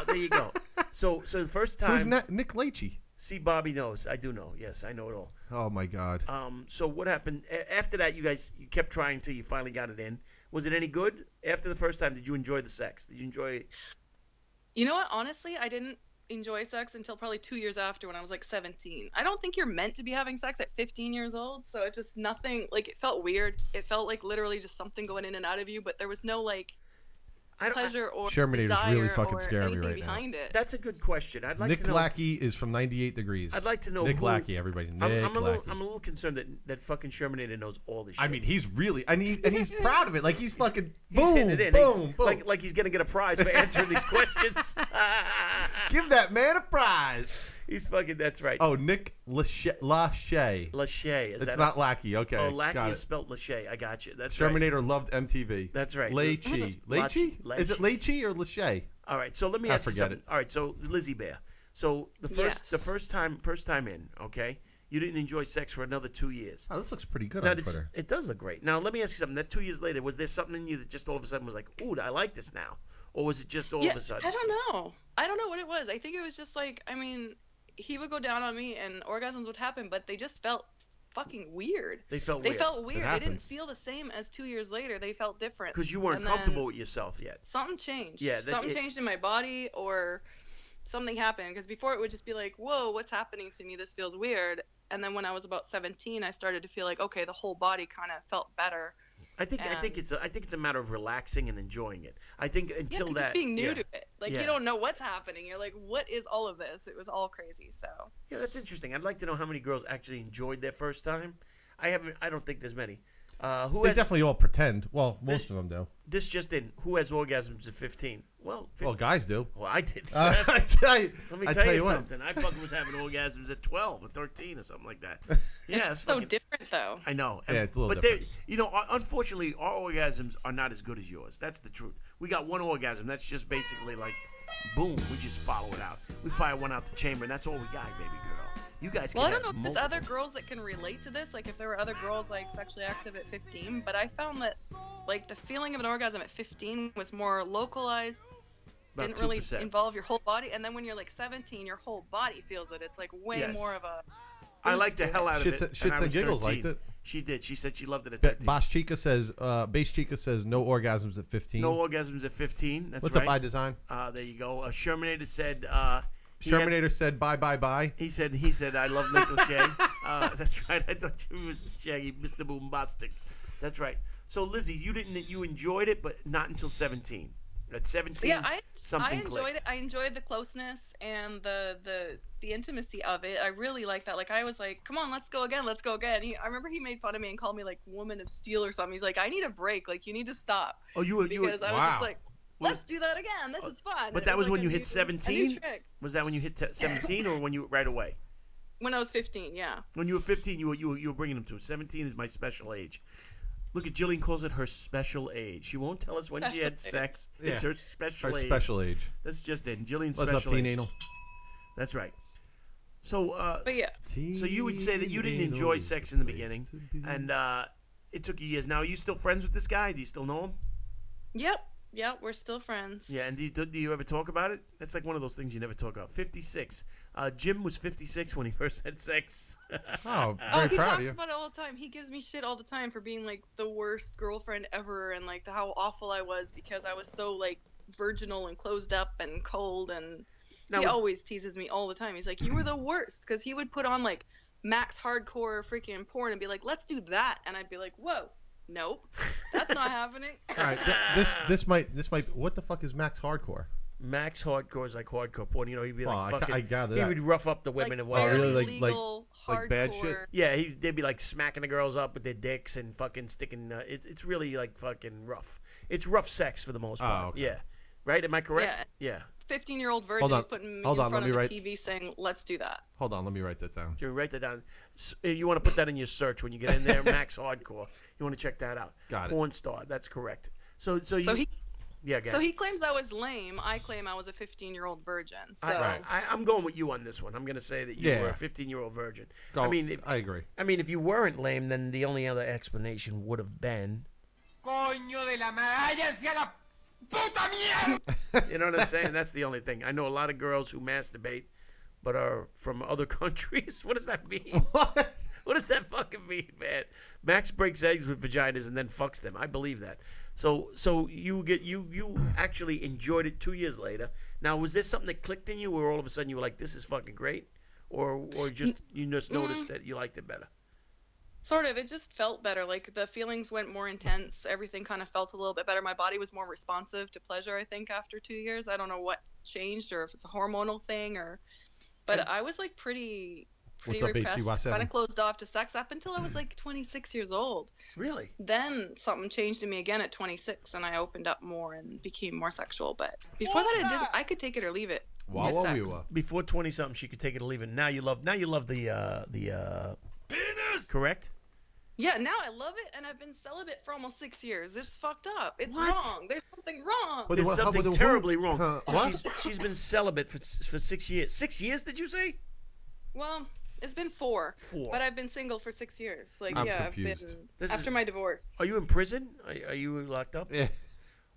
There you go. So the first time. Who's Nick Latchy? See, Bobby knows. I do know. Yes, I know it all. Oh my God. So what happened after that? You kept trying till you finally got it in. Was it any good after the first time? Did you enjoy the sex? Did you enjoy? You know what? Honestly, I didn't enjoy sex until probably 2 years after when I was like 17. I don't think you're meant to be having sex at 15 years old. So it just nothing, like it felt weird. It felt like literally just something going in and out of you, but there was no like pleasure or Shermanator's desire really fucking or scaring me anything right now. behind it. That's a good question. I'd like Nick to know. Lackey is from 98 Degrees. I'd like to know Nick who- Lackey, everybody. Nick I'm a Lackey. little concerned that fucking Shermanator knows all this shit. I mean, he's really, and he's proud of it. Like he's fucking He's boom, hitting it in. boom, boom. Like he's gonna get a prize for answering these questions. Give that man a prize. He's fucking. That's right. Oh, Nick Lachey. Lachey. It's not Lackey. Okay. Oh, Lackey got is it. spelled Lachey. I got you. That's right. Terminator loved MTV. That's right. Lachey. Lachey? Is it Lachey or Lachey? All right. So let me I ask you forget something. it. All right. So Lizzie Bear. So the first time in. Okay. You didn't enjoy sex for another 2 years. Oh, this looks pretty good Now, on Twitter. it does look great. Now let me ask you something. That 2 years later, was there something in you that just all of a sudden was like, "Ooh, I like this now," or was it just all of a sudden? I don't know. I don't know what it was. I think it was just like, I mean, he would go down on me and orgasms would happen, but they just felt fucking weird. They felt weird. It They didn't happens. feel the same as 2 years later. They felt different. Because you weren't And then comfortable with yourself yet. Something changed. Yeah, something changed in my body or something happened. Because before it would just be like, whoa, what's happening to me? This feels weird. And then when I was about 17, I started to feel like, okay, the whole body kind of felt better. I think it's a matter of relaxing and enjoying it. I think until and that just being new to it, like Yeah. you don't know what's happening. You're like, what is all of this? It was all crazy. So Yeah, that's interesting. I'd like to know how many girls actually enjoyed their first time. I don't think there's many. Who They has definitely all pretend. Well, most of them do. this just in? Who has orgasms at 15? Well, 15. Well, guys do. Well, I did. I tell you, Let me I tell tell you you what. something. I fucking was having orgasms at 12 or 13 or something like that. Yeah, it's so fucking, different though. I know. Yeah, it's a little but different. unfortunately, our orgasms are not as good as yours. That's the truth. We got one orgasm. That's just basically like, boom. We just follow it out. We fire one out the chamber, and that's all we got, baby girl. You guys. Well, I can don't know have if there's multiple. other girls that can relate to this. Like if there were other girls like sexually active at 15, but I found that like the feeling of an orgasm at 15 was more localized. About Didn't really 2%. involve your whole body, and then when you're like 17, your whole body feels it. It's like way Yes. more of a. I liked the hell out of it. Shits I and was Giggles 13. liked it. She did. She said she loved it at Ba- 13. Boss Chica says, Base Chica says, no orgasms at 15. No orgasms at 15. That's What's right. up, by design? There you go. Shermanator said. Shermanator said, bye, bye, bye. He said, I love Nick Lachey. That's right. I thought you was Shaggy, Mr. Boombastic. That's right. So Lizzie, you enjoyed it, but not until 17. At 17, yeah, I enjoyed clicked. it. I enjoyed the closeness and the intimacy of it. I really liked that. Like, I was like, come on, let's go again. I remember he made fun of me and called me like woman of steel or something. He's like, I need a break. Like, you need to stop. Oh, I was just like, let's do that again. This is fun. But that was when you hit 17? Was that when you hit 17 or when you right away? When I was 15, yeah. When you were 15, you were bringing him to it. 17 is my special age. Look at Jillian calls it her special age. She won't tell us when she had sex. Yeah. It's her special age. Special age. That's just it. Jillian's What's special up, age. Teen Anal? That's right. So, but yeah. So you would say that you didn't enjoy sex in the beginning, and it took you years. Now, are you still friends with this guy? Do you still know him? Yep, we're still friends. Yeah, and do you ever talk about it? That's like one of those things you never talk about. 56. Jim was 56 when he first had sex. He talks about it all the time. He gives me shit all the time for being like the worst girlfriend ever, and like how awful I was because I was so like virginal and closed up and cold, and he always teases me all the time. He's like, you were the worst, because he would put on like max hardcore freaking porn and be like, let's do that, and I'd be like, whoa. Nope, that's not happening. All right, this might. What the fuck is Max Hardcore? Max Hardcore is like hardcore porn. You know, he'd be like fucking. I gather that. He would rough up the women like and whatever. Really, like bad shit. Yeah, they'd be like smacking the girls up with their dicks and fucking sticking. It's really like fucking rough. It's rough sex for the most part. Okay. Yeah, right? Am I correct? Yeah. 15-year-old virgins putting me in front of the TV saying, let's do that. Hold on, let me write that down. You write that down. You want to put that in your search when you get in there, Max Hardcore. You want to check that out. Got it. Porn star, that's correct. So he claims I was lame. I claim I was a 15-year-old virgin. So I'm going with you on this one. I'm going to say that you were a 15-year-old virgin. I agree. I mean, if you weren't lame, then the only other explanation would have been... Coño de la madre, la puta mierda! You know what I'm saying? That's the only thing. I know a lot of girls who masturbate, but are from other countries. What does that mean? What? What does that fucking mean, man? Max breaks eggs with vaginas and then fucks them. I believe that. So you actually enjoyed it 2 years later. Now, was there something that clicked in you, or all of a sudden you were like, "This is fucking great," or just you just noticed that you liked it better? Sort of. It just felt better. Like the feelings went more intense. Everything kind of felt a little bit better. My body was more responsive to pleasure, I think, after 2 years. I don't know what changed, or if it's a hormonal thing, but I was like pretty repressed, kind of closed off to sex up until I was like 26 years old. Really? Then something changed in me again at 26, and I opened up more and became more sexual. But before that, I could take it or leave it. Before 20-something, she could take it or leave it. Now you love the penis. Correct? Yeah, now I love it, and I've been celibate for almost 6 years. It's fucked up. It's wrong. There's something wrong. There's something terribly wrong. She's been celibate for 6 years. 6 years, did you say? Well, it's been 4. But I've been single for 6 years. Like, I'm confused. I've been after my divorce. Are you in prison? Are you locked up? Yeah.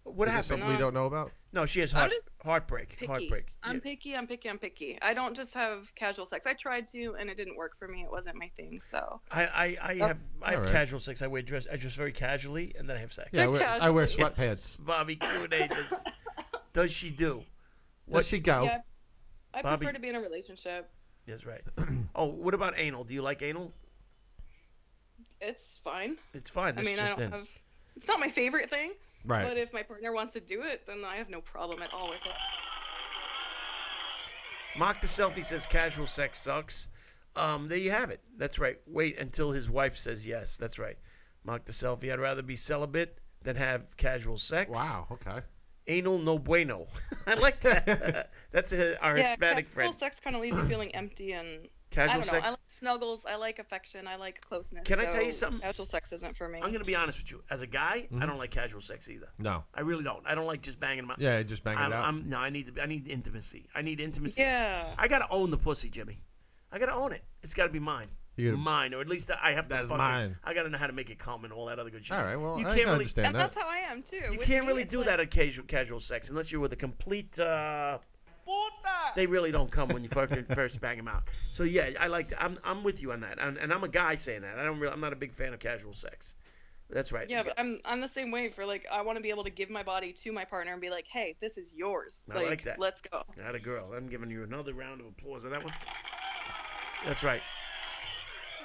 What happened? Something we don't know about? No, she has heartbreak. Picky. Heartbreak. I'm picky. I don't just have casual sex. I tried to, and it didn't work for me. It wasn't my thing. So I have casual sex. I dress very casually, and then I have sex. Yeah, I wear sweatpants. Bobby Q&A does she do? Does she go? Yeah, I prefer to be in a relationship. That's right. Oh, what about anal? Do you like anal? It's fine. It's fine. It's not my favorite thing. Right. But if my partner wants to do it, then I have no problem at all with it. Mock the Selfie says casual sex sucks. There you have it. That's right. Wait until his wife says yes. That's right. Mock the Selfie. I'd rather be celibate than have casual sex. Wow. Okay. Anal no bueno. I like that. That's our Hispanic friend. Casual sex kind of leaves you feeling empty and... Casual sex? I like snuggles. I like affection. I like closeness. Can I tell you something? Casual sex isn't for me. I'm going to be honest with you. As a guy, I don't like casual sex either. No. I really don't. I don't like just banging them out. Yeah, just banging it out. No, I need intimacy. I need intimacy. Yeah. I got to own the pussy, Jimmy. I got to own it. It's got to be mine. Mine, or at least I have to. That's mine. I got to know how to make it come and all that other good shit. All right, well, you I can't really understand that. That's how I am, too. You can't really do that at casual sex unless you're with a complete... They really don't come when you first bang them out. So yeah, I'm with you on that, and I'm a guy saying that. I'm not a big fan of casual sex. That's right. Yeah, but I'm the same way. For like, I want to be able to give my body to my partner and be like, hey, this is yours. I like that. Let's go. Not a girl. I'm giving you another round of applause on that one. That's right.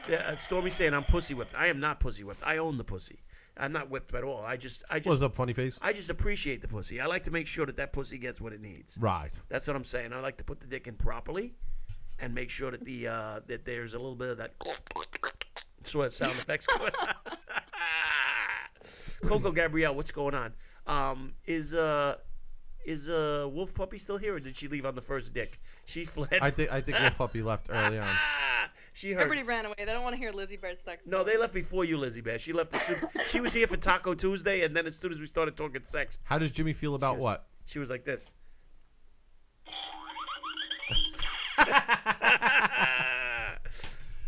Yeah, Stormy saying I'm pussy whipped. I am not pussy whipped. I own the pussy. I'm not whipped at all. I just. What's up, funny face? I just appreciate the pussy. I like to make sure that pussy gets what it needs. Right. That's what I'm saying. I like to put the dick in properly, and make sure that that there's a little bit of that. Sort of sound effects going on. Coco Gabrielle, what's going on? Is Wolf Puppy still here, or did she leave on the first dick? She fled. I think Wolf Puppy left early on. She heard. Everybody ran away. They don't want to hear Lizzie Bear's sex. No, they left before you, Lizzie Bear. She left. She was here for Taco Tuesday, and then as soon as we started talking sex, how does Jimmy feel about what? She was like this.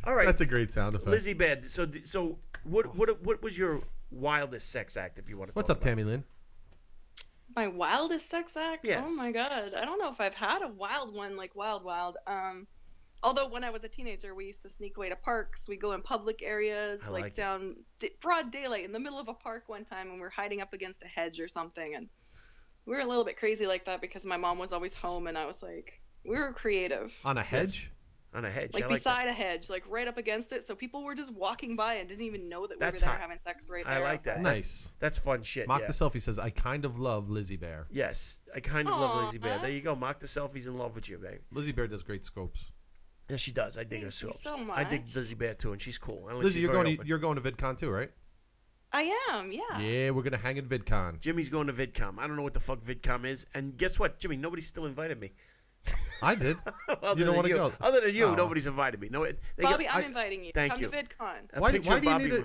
All right, that's a great sound effect. Lizzie Bear. So what was your wildest sex act, if you want to? What's up, Tammy Lynn? My wildest sex act? Yes. Oh my god, I don't know if I've had a wild one, like wild. Although when I was a teenager, we used to sneak away to parks. We go in public areas, like down broad daylight in the middle of a park one time, and we're hiding up against a hedge or something. And we were a little bit crazy like that because my mom was always home, and I was like, we were creative. On a hedge? Yes. On a hedge. Like beside a hedge, like right up against it. So people were just walking by and didn't even know that we were there having sex right there. I like that. Nice. That's fun shit. Mock the Selfie says, I kind of love Lizzie Bear. Yes. I kind of love Lizzie Bear. There you go. Mock the Selfie's in love with you, babe. Lizzie Bear does great scopes. Yes, she does. I dig her scopes. So much. I dig Lizzie Bear too, and she's cool. Lizzie, you're going to VidCon too, right? I am, yeah. Yeah, we're going to hang at VidCon. Jimmy's going to VidCon. I don't know what the fuck VidCon is. And guess what, Jimmy? Nobody still invited me. I did. You don't want to go. Other than you, nobody's invited me. No, Bobby, I'm inviting you. Thank Come you. to VidCon.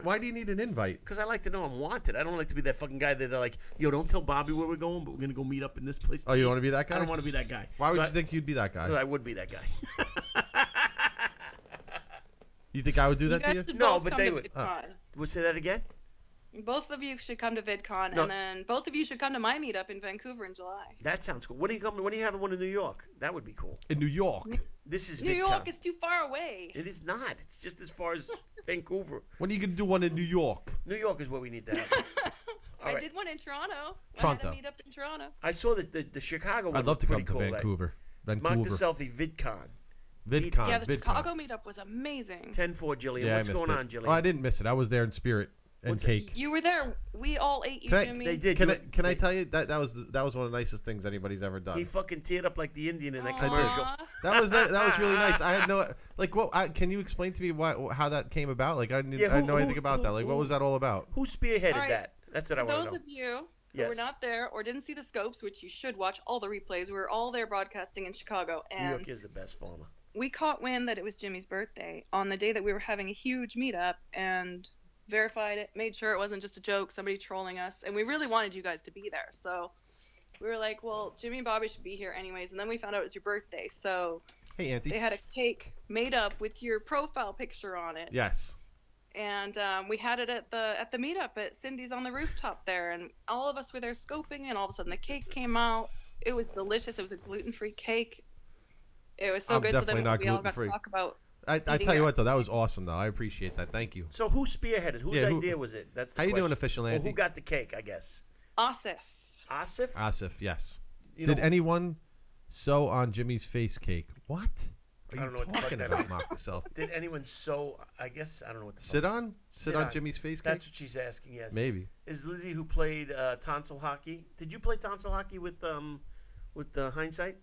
Why do you need an invite? Because I like to know I'm wanted. I don't like to be that fucking guy that they're like, yo, don't tell Bobby where we're going, but we're gonna go meet up in this place. Oh, you want to be that guy? I don't want to be that guy. Why would you think you'd be that guy? I would be that guy. You think I would do that to you? No, but they would. Would say that again? Both of you should come to VidCon, and then both of you should come to my meetup in Vancouver in July. That sounds cool. When are you coming? When are you having one in New York? That would be cool. In New York? This is New VidCon. York is too far away. It is not. It's just as far as Vancouver. When are you going to do one in New York? New York is what we need to have. I did one in Toronto. Toronto. I had a meetup in Toronto. I saw the Chicago one. I'd love to come to cool, Vancouver. Mock the Selfie VidCon. VidCon. Yeah, the Chicago meetup was amazing. 10-4, Jillian. Yeah, What's going on, Jillian? Oh, I didn't miss it. I was there in spirit and cake. You were there. We all ate you, Jimmy. They did. Can I tell you that was one of the nicest things anybody's ever done. He fucking teared up like the Indian in that commercial. That was really nice. I had no can you explain to me how that came about? Like I didn't know anything about that. Like what was that all about? Who spearheaded that? That's what I want to know. For those of you who were not there or didn't see the scopes, which you should watch all the replays, we were all there broadcasting in Chicago. And New York is the best farmer. We caught wind that it was Jimmy's birthday on the day that we were having a huge meetup and verified it, made sure it wasn't just a joke, somebody trolling us, and we really wanted you guys to be there. So we were like, well, Jimmy and Bobby should be here anyways, and then we found out it was your birthday. So hey, Auntie. They had a cake made up with your profile picture on it. Yes. And we had it at the meetup at Cindy's on the rooftop there, and all of us were there scoping, and all of a sudden the cake came out. It was delicious. It was a gluten-free cake. It was so good. So then we all got to talk about. I tell you what though, that was awesome though. I appreciate that. Thank you. So who spearheaded? Whose idea was it? That's the question. How you doing, official Auntie? Well, who got the cake? I guess. Asif. Asif. Asif, yes. Did anyone sew on Jimmy's face cake? What? I don't know what talking about, Mock the Selfie? Did anyone sew? I guess I don't know what the sit on Jimmy's face cake. That's what she's asking. Yes. Maybe. Is Lizzie who played tonsil hockey? Did you play tonsil hockey with the Hindsight?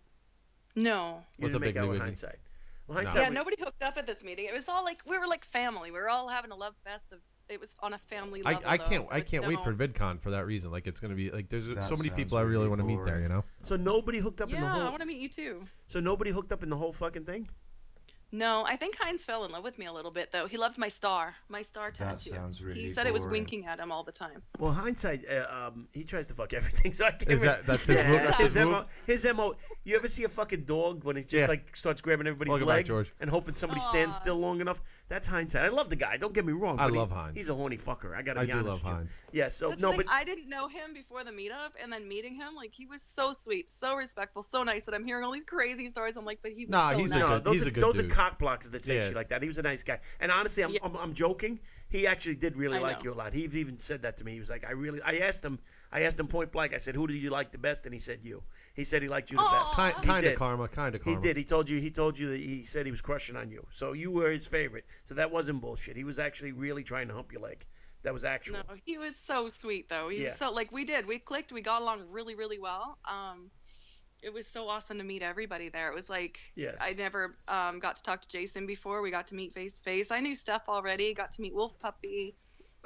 No. You didn't make out with Hindsight. Well, Hindsight nobody hooked up at this meeting. It was all like we were like family. We were all having a love fest. It was on a family level. I can't wait for VidCon for that reason. Like it's gonna be like there's so many people I really want to meet there. You know. So nobody hooked up in the whole. Yeah, I want to meet you too. So nobody hooked up in the whole fucking thing. No, I think Heinz fell in love with me a little bit, though. He loved my star tattoo. That sounds really He said it was winking at him all the time. Well, Hindsight, he tries to fuck everything, so I can't. That's his move? That's his move? His MO. You ever see a fucking dog when he just like starts grabbing everybody's leg and hoping somebody stands still long enough? That's Hindsight. I love the guy. Don't get me wrong. I love Heinz. He's a horny fucker. I gotta be honest. I do love Heinz. Yeah. So that's but I didn't know him before the meetup, and then meeting him, like he was so sweet, so respectful, so nice that I'm hearing all these crazy stories. I'm like, but he was so nice. He's a good those dude. are cock blockers that say shit like that. He was a nice guy, and honestly, I'm joking. He actually did really like you a lot. He even said that to me. He was like, I asked him point blank. I said, who did you like the best? And he said you. He said he liked you the best. Kind of karma. He did. He told you that he said he was crushing on you. So you were his favorite. So that wasn't bullshit. He was actually really trying to hump your leg. That was actual. No, he was so sweet though. He was so like we clicked, we got along really, really well. It was so awesome to meet everybody there. It was like I never got to talk to Jason before. We got to meet face to face. I knew Steph already. Got to meet Wolf Puppy.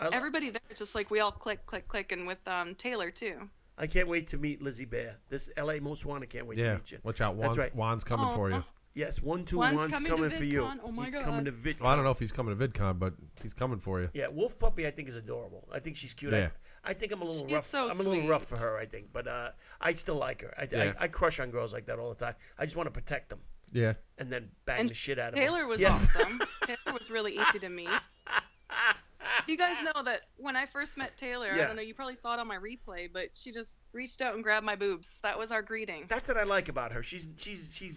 Everybody there, just like we all click, and with Taylor too. I can't wait to meet Lizzie Bear. This LA Most Wanted can't wait to meet you. Watch out, Juan's coming for you. Yes, Juan's coming for you. Oh my he's God. coming to VidCon. Well, I don't know if he's coming to VidCon, but he's coming for you. Yeah, Wolf Puppy I think is adorable. I think she's cute. Yeah. I think I'm a little She's rough. so I'm a little rough for her, I think, but I still like her. I crush on girls like that all the time. I just want to protect them. Yeah. And then bang the shit out of them. Taylor was awesome. Taylor was really easy to meet. You guys know that when I first met Taylor, I don't know, you probably saw it on my replay, but she just reached out and grabbed my boobs. That was our greeting. That's what I like about her. She's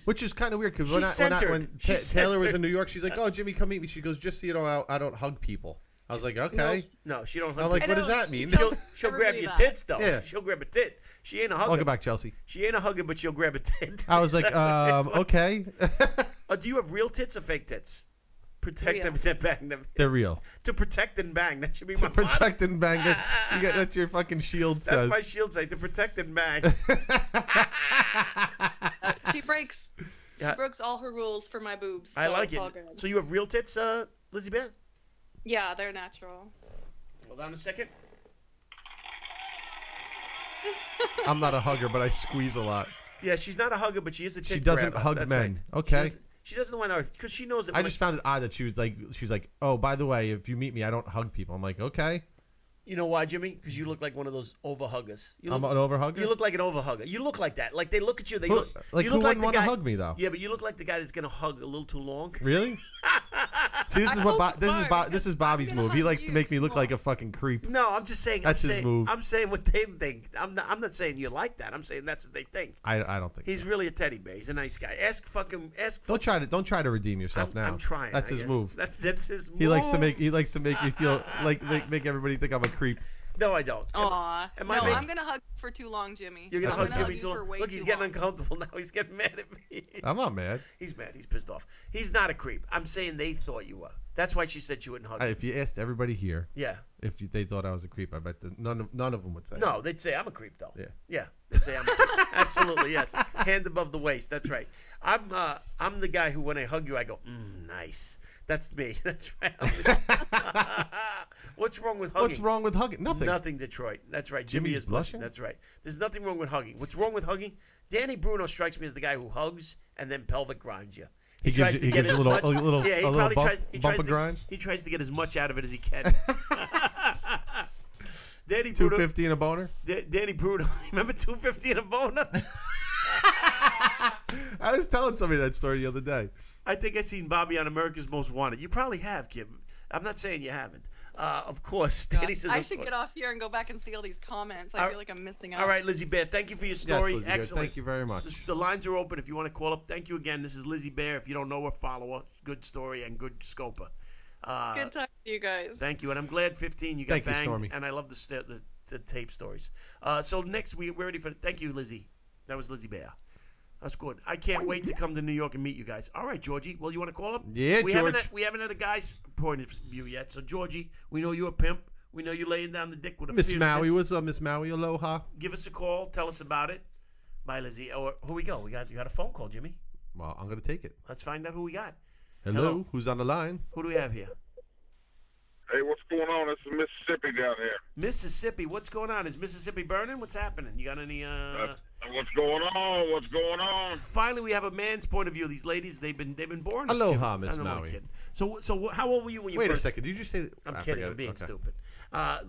Which is kind of weird because when Taylor was in New York, she's like, "Oh, Jimmy, come meet me." She goes, "Just so you know, I don't hug people." I was like, "Okay." No, she don't hug. I'm like, "What does that mean?" She'll grab your tits though. Yeah. She'll grab a tit. She ain't a hugger. Welcome back, Chelsea. She ain't a hugger, but she'll grab a tit. I was like, "Okay." Do you have real tits or fake tits? Protect them and bang them. They're real. To protect and bang. That should be my motto. To protect and bang. That's your fucking shield. That's my shield say. To protect and bang. She breaks all her rules for my boobs. So I like it. All good. So you have real tits, Lizzie Bear? Yeah, they're natural. Hold on a second. I'm not a hugger, but I squeeze a lot. Yeah, she's not a hugger, but she is a tit She doesn't grabber. hug That's men. right. Okay. She doesn't want to, because she knows that. I just found it odd that she was like, "Oh, by the way, if you meet me, I don't hug people." I'm like, "Okay." You know why, Jimmy? Because you look like one of those overhuggers. I'm an overhugger? You look like an overhugger. You look like that. Like they look at you. Who wouldn't want to hug me though? Yeah, but you look like the guy that's gonna hug a little too long. Really? See, this is Bobby's move. He likes to make me look like a fucking creep. No, I'm just saying. That's his move. I'm saying what they think. I'm not saying you like that. I'm saying that's what they think. I don't think he's really a teddy bear. He's a nice guy. Ask. Don't try to redeem yourself now. I'm trying. That's his move. That's his move. He likes to make me feel like make everybody think I'm a creep. No, I don't. Aw. No, I'm going to hug for too long, Jimmy. You're going to hug Jimmy too long? Look, he's getting uncomfortable now. He's getting mad at me. I'm not mad. He's mad. He's pissed off. He's not a creep. I'm saying they thought you were. That's why she said she wouldn't hug you. If you asked everybody here, if they thought I was a creep, I bet none of them would say. No, they'd say I'm a creep, though. Yeah. Yeah, they'd say I'm a creep. Absolutely, yes. Hand above the waist. That's right. I'm the guy who, when I hug you, I go, nice. That's me. That's right. What's wrong with hugging? What's wrong with hugging? Nothing. Nothing, Detroit. That's right. Jimmy is blushing? That's right. There's nothing wrong with hugging. What's wrong with hugging? Danny Bruno strikes me as the guy who hugs and then pelvic grinds you. He tries to get a little bump of grind. He tries to get as much out of it as he can. Danny Bruno, $2.50 in a boner. Danny Bruno, remember $2.50 in a boner? I was telling somebody that story the other day. I think I seen Bobby on America's Most Wanted. You probably have, Kim. I'm not saying you haven't. Of course. Danny says, I should get off here and go back and see all these comments. I feel like I'm missing out. All right, Lizzie Bear, thank you for your story. Yes, excellent. Thank you very much. The lines are open if you want to call up. Thank you again. This is Lizzie Bear. If you don't know her, follow her. Good story and good scoper. Good time to you guys. Thank you. And I'm glad 15 you got thank banged. You, Stormy. And I love the tape stories. So next we're ready for. Thank you, Lizzie. That was Lizzie Bear. That's good. I can't wait to come to New York and meet you guys. All right, Georgie. Well, you want to call up? Yeah, we George. We haven't had a guy's point of view yet. So, Georgie, we know you're a pimp. We know you're laying down the dick with a Miss fierceness. Maui, what's up, Miss Maui? Aloha. Give us a call. Tell us about it. Bye, Lizzie. Or who we go? You got a phone call, Jimmy. Well, I'm gonna take it. Let's find out who we got. Hello. Who's on the line? Who do we have here? Hey, what's going on? This is Mississippi down here. Mississippi. What's going on? Is Mississippi burning? What's happening? You got any? What's going on? What's going on? Finally, we have a man's point of view. These ladies, they've been boring us. Aloha, Miss Maui. So how old were you when you Wait first? a second. Did you just say? I'm kidding. I'm being stupid.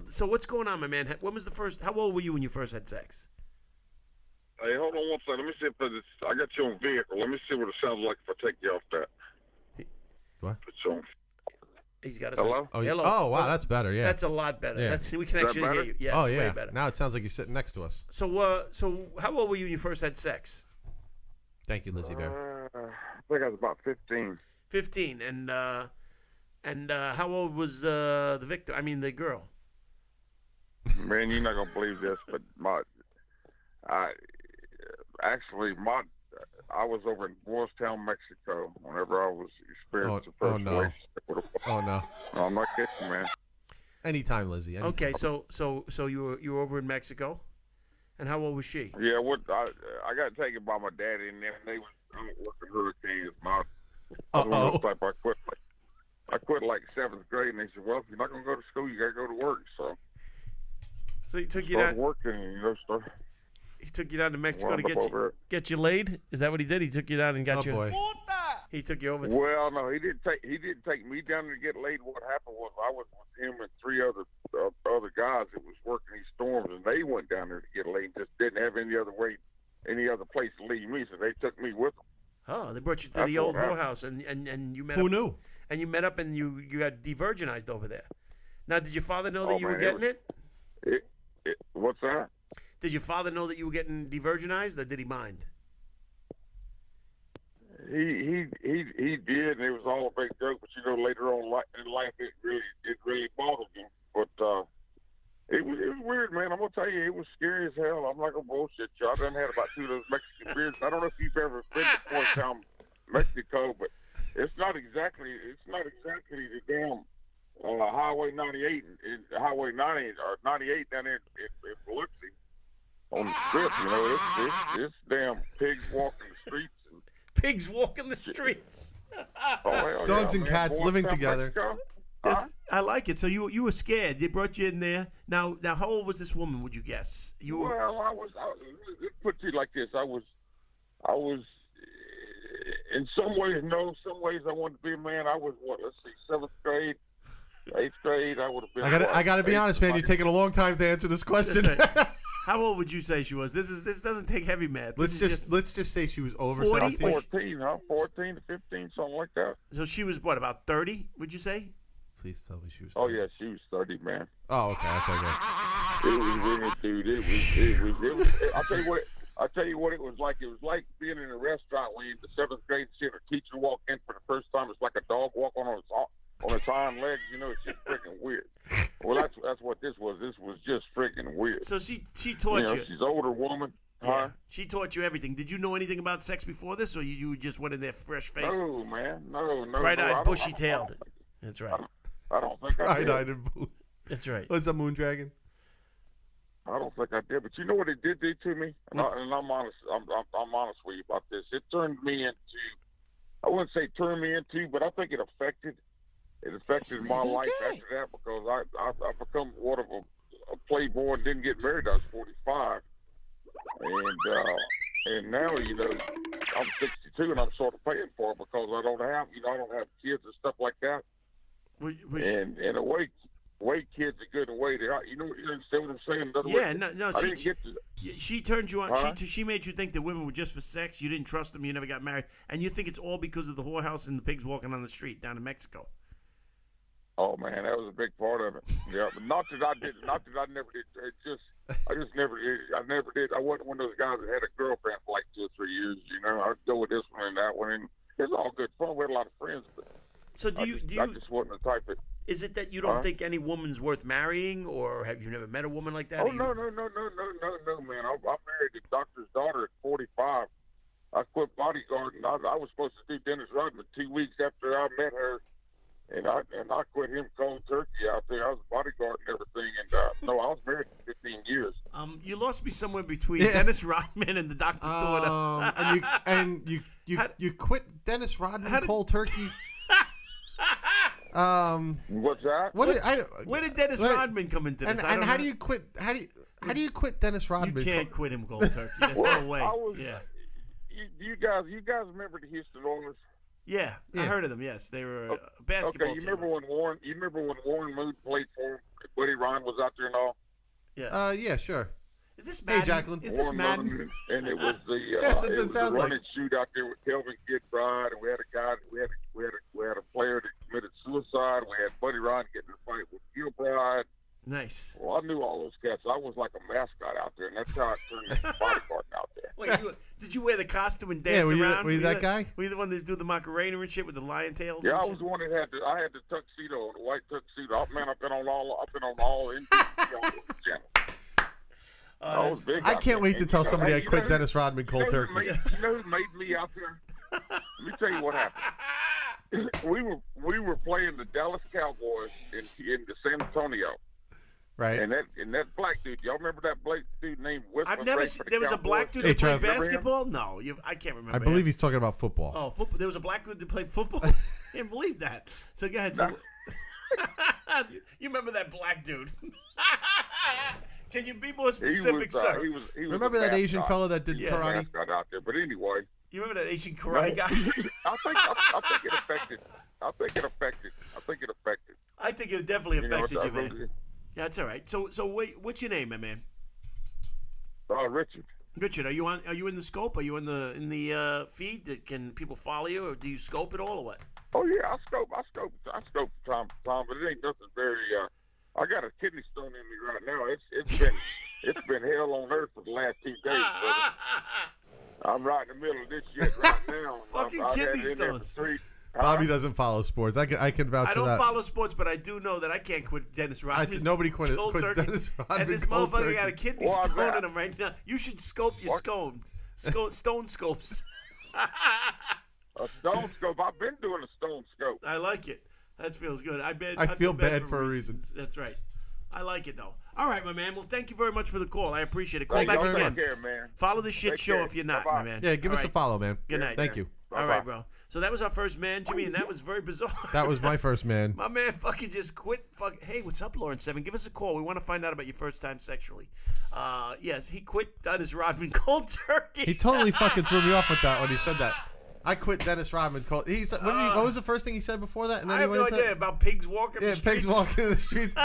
So what's going on, my man? When was the first? How old were you when you first had sex? Hey, hold on one second. Let me see if I got you on vehicle. Let me see what it sounds like if I take you off that. What? Put you on. He's got a hello. Hello. Oh wow, that's better. Yeah, that's a lot better. Yeah. We can actually hear you. Yes, oh yeah. Way better. Now it sounds like you're sitting next to us. So how old were you when you first had sex? Thank you, Lizzie Bear. I think I was about 15. 15, and how old was the victim? I mean, the girl. Man, you're not gonna believe this, but I was over in Boystown, Mexico. Whenever I was experiencing the first relationship with a woman. Oh no! No, I'm not kidding, man. Anytime, Lizzie. Anytime. Okay, so you were over in Mexico, and how old was she? Yeah, I got taken by my daddy, and then they was working hurricanes. I quit like 7th grade, and they said, "Well, if you're not gonna go to school, you gotta go to work." So he took you down. Working, He took you down to Mexico to get you laid. Is that what he did? He took you down and got you. Boy. He took you over. Well, no, he didn't take me down to get laid. What happened was I was with him and 3 other guys that was working these storms, and they went down there to get laid. Just didn't have any other place to leave me, so they took me with them. Oh, they brought you to the old whorehouse, and you met. Who knew? And you met up, and you got de-virginized over there. Now, did your father know that you were getting it? What's that? Did your father know that you were getting de-virginized, or did he mind? He did, and it was all a big joke. But later on in life, it really bothered him. But it was weird, man. I'm gonna tell you, it was scary as hell. I'm not gonna bullshit you. I done had about 2 of those Mexican beers. I don't know if you've ever been to Point Town, Mexico, but it's not exactly the damn Highway 98 and Highway 90 or 98 down there in Biloxi on the strip. It's damn pigs walking the streets. Pigs walking the streets. Dogs and cats living together. I like it. So you were scared. They brought you in there. Now, how old was this woman? Would you guess? Well, I was. Put it like this. I was. In some ways, no. Some ways, I wanted to be a man. I was 7th grade, 8th grade. I would have been. I got to be honest, man. You're taking a long time to answer this question. How old would you say she was? This doesn't take heavy math. Let's just say she was over 14, 14 to 15, something like that. So she was what, about 30? Would you say? Please tell me she was 30. Oh yeah, she was 30, man. Oh, okay. It was weird, dude. It was. I'll tell you what it was like. It was like being in a restaurant when you're in the 7th grade, seeing a teacher walk in for the first time. It's like a dog walking on its hind legs. It's just freaking weird. Well, that's what this was. This was just freaking weird. So she taught you. She's an older woman. Yeah. She taught you everything. Did you know anything about sex before this, or you just went in there fresh faced? No, man. No. Bright-eyed, bushy-tailed. That's right. I don't think I did. Bright-eyed and blue. That's right. What's a moon dragon? I don't think I did. But you know what it did do to me? And I'm honest. I'm honest with you about this. It turned me into. I wouldn't say turned me into, but I think it affected my life after that, because I become one of a playboy and didn't get married. I was 45, and now I'm 62 and I'm sort of paying for it because I don't have kids and stuff like that. And in a way kids are good in a way. You understand what I'm saying? In other words, she turned you on. She made you think that women were just for sex. You didn't trust them. You never got married, and you think it's all because of the whorehouse and the pigs walking on the street down in Mexico. Oh man, that was a big part of it. Yeah, but not that I never did. I never did. I wasn't one of those guys that had a girlfriend for like 2 or 3 years. I'd go with this one and that one, and it's all good fun. We had a lot of friends, but I just wasn't the type of. Is it that you don't think any woman's worth marrying, or have you never met a woman like that? Oh no, man! I married the doctor's daughter at 45. I quit bodyguarding. I was supposed to do Dennis Rodman 2 weeks after I met her. And I quit him cold turkey out there. I was a bodyguard and everything. And I was married for 15 years. You lost me somewhere between Dennis Rodman and the doctor's daughter. and you quit Dennis Rodman cold turkey. What's that? Where did Dennis Rodman come into this? And how do you quit? How do you quit Dennis Rodman? You can't quit him cold turkey. There's no way. You guys remember the Houston Oilers? Yeah, I heard of them. Yes, they were a basketball team. You remember when Warren Moon played for him? Buddy Ryan was out there and all. Yeah. Yeah, sure. Is this Madden? Hey, Jacqueline. Is this Madden? And it was the running shoot out there with Kelvin Kidbride, and we had a guy. We had a player that committed suicide. We had Buddy Ryan getting in a fight with Gilbride. Nice. Well, I knew all those cats. I was like a mascot out there, and that's how I turned into bodyguarding out there. Wait, did you wear the costume and dance around? Were you that guy? Were you the one that do the Macarena and shit with the lion tails? Yeah, I was the one that had the tuxedo, the white tuxedo. Man, I've been on all NBC channels. I was big. I can't wait to tell somebody I quit Dennis Rodman cold turkey. You know who made me out there? Let me tell you what happened. we were playing the Dallas Cowboys in the San Antonio. Right. And that black dude, y'all remember that black dude named Whistler? I've never seen. There was a black dude that played basketball. No, I can't remember. I believe he's talking about football. Oh, football. There was a black dude that played football. Can't believe that. So go ahead. So, you remember that black dude? Can you be more specific, sir? He was remember that Asian fellow that did karate? Out there, but anyway. You remember that Asian karate guy? I think it affected. I think it affected. I think it definitely affected you, man. Yeah, that's all right. So wait, what's your name, my man? Richard. Richard, are you in the scope? Are you in the feed? Can people follow you, or do you scope it all, or what? Oh yeah, I scope time to time, but it ain't nothing very. I got a kidney stone in me right now. It's been hell on earth for the last 2 days, brother. I'm right in the middle of this shit right now. Fucking kidney stones. Bobby doesn't follow sports. I can vouch for that. I don't follow sports, but I do know that I can't quit Dennis Rodman. Nobody quits Dennis Rodman. And this motherfucker got a kidney stone in him right now. You should scope your scones. Stone scopes. A stone scope. I've been doing a stone scope. I like it. That feels good. I feel bad for a reason. That's right. I like it, though. All right, my man. Well, thank you very much for the call. I appreciate it. Call back again. Take care, man. Follow the shit show if you're not, my man. Yeah, give us a follow, man. Good night. Thank you. All right, bro. So that was our first man, Jimmy, and that was very bizarre. That was my first man. My man fucking just quit. Hey, what's up, Lawrence 7? Give us a call. We want to find out about your first time sexually. Yes, he quit Dennis Rodman cold turkey. He totally fucking threw me off with that when he said that. I quit Dennis Rodman cold. What was the first thing he said before that? And then I have no idea about pigs walking the streets. Yeah, pigs walking in the streets.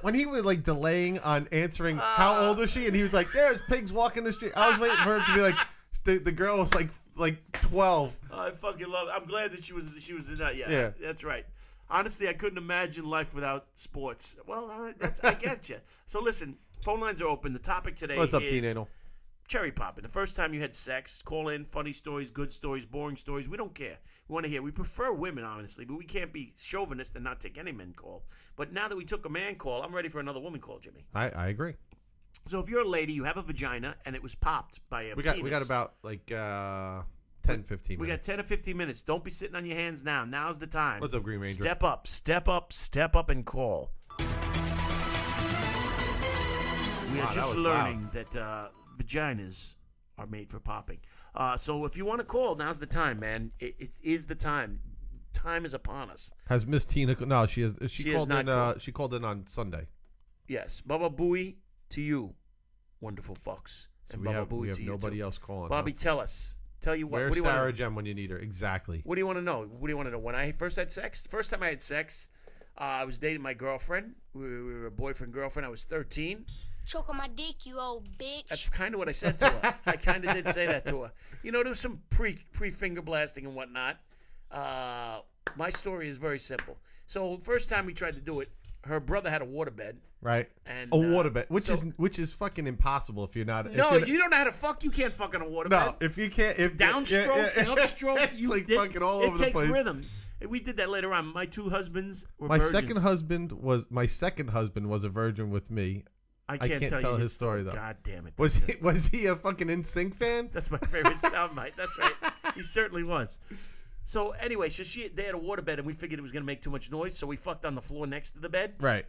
when he was like delaying on answering how old was she, and he was like, "There's pigs walking the street." I was waiting for her to be like, the girl was like 12. I fucking love it. I'm glad that she was in that. Yeah, that's right. Honestly, I couldn't imagine life without sports. Well, I get you. So listen, phone lines are open. The topic today What's up, is Teen-Anal? Cherry popping. The first time you had sex, call in, funny stories, good stories, boring stories. We don't care. We want to hear. We prefer women, honestly, but we can't be chauvinist and not take any men call. But now that we took a man call, I'm ready for another woman call, Jimmy. I agree. So if you're a lady, you have a vagina, and it was popped by a penis. We got about 10, 15 minutes. We got 10 or 15 minutes. Don't be sitting on your hands now. Now's the time. What's up, Green Ranger? Step up, step up, step up, and call. We are just learning that vaginas are made for popping. So if you want to call, now's the time, man. It is the time. Time is upon us. Has Miss Tina? No, she has. She called in. She called in on Sunday. Yes, Baba Booey to you, wonderful fucks. So and we Baba have Booey to you nobody too. else calling. Bobby, tell us. Tell you what. Where's what do you Sarah Jem when you need her? Exactly. What do you want to know? What do you want to know? When I first had sex, the first time I had sex, I was dating my girlfriend. We were boyfriend girlfriend. I was 13. Choke on my dick, you old bitch. That's kind of what I said to her. I kind of did say that to her. You know, there was some pre finger blasting and whatnot. My story is very simple. So first time we tried to do it, her brother had a waterbed. Right. And a waterbed, which is fucking impossible if you're not. No, you don't know how to fuck. You can't fuck on a waterbed. No, if you can't, downstroke, upstroke, it's like fucking all over the place. It takes rhythm. We did that later on. My two husbands were my virgins. My second husband was a virgin with me. I can't tell his story though. God damn it! Was he a fucking NSYNC fan? That's my favorite soundbite. That's right. He certainly was. So anyway, they had a waterbed, and we figured it was gonna make too much noise, so we fucked on the floor next to the bed. Right.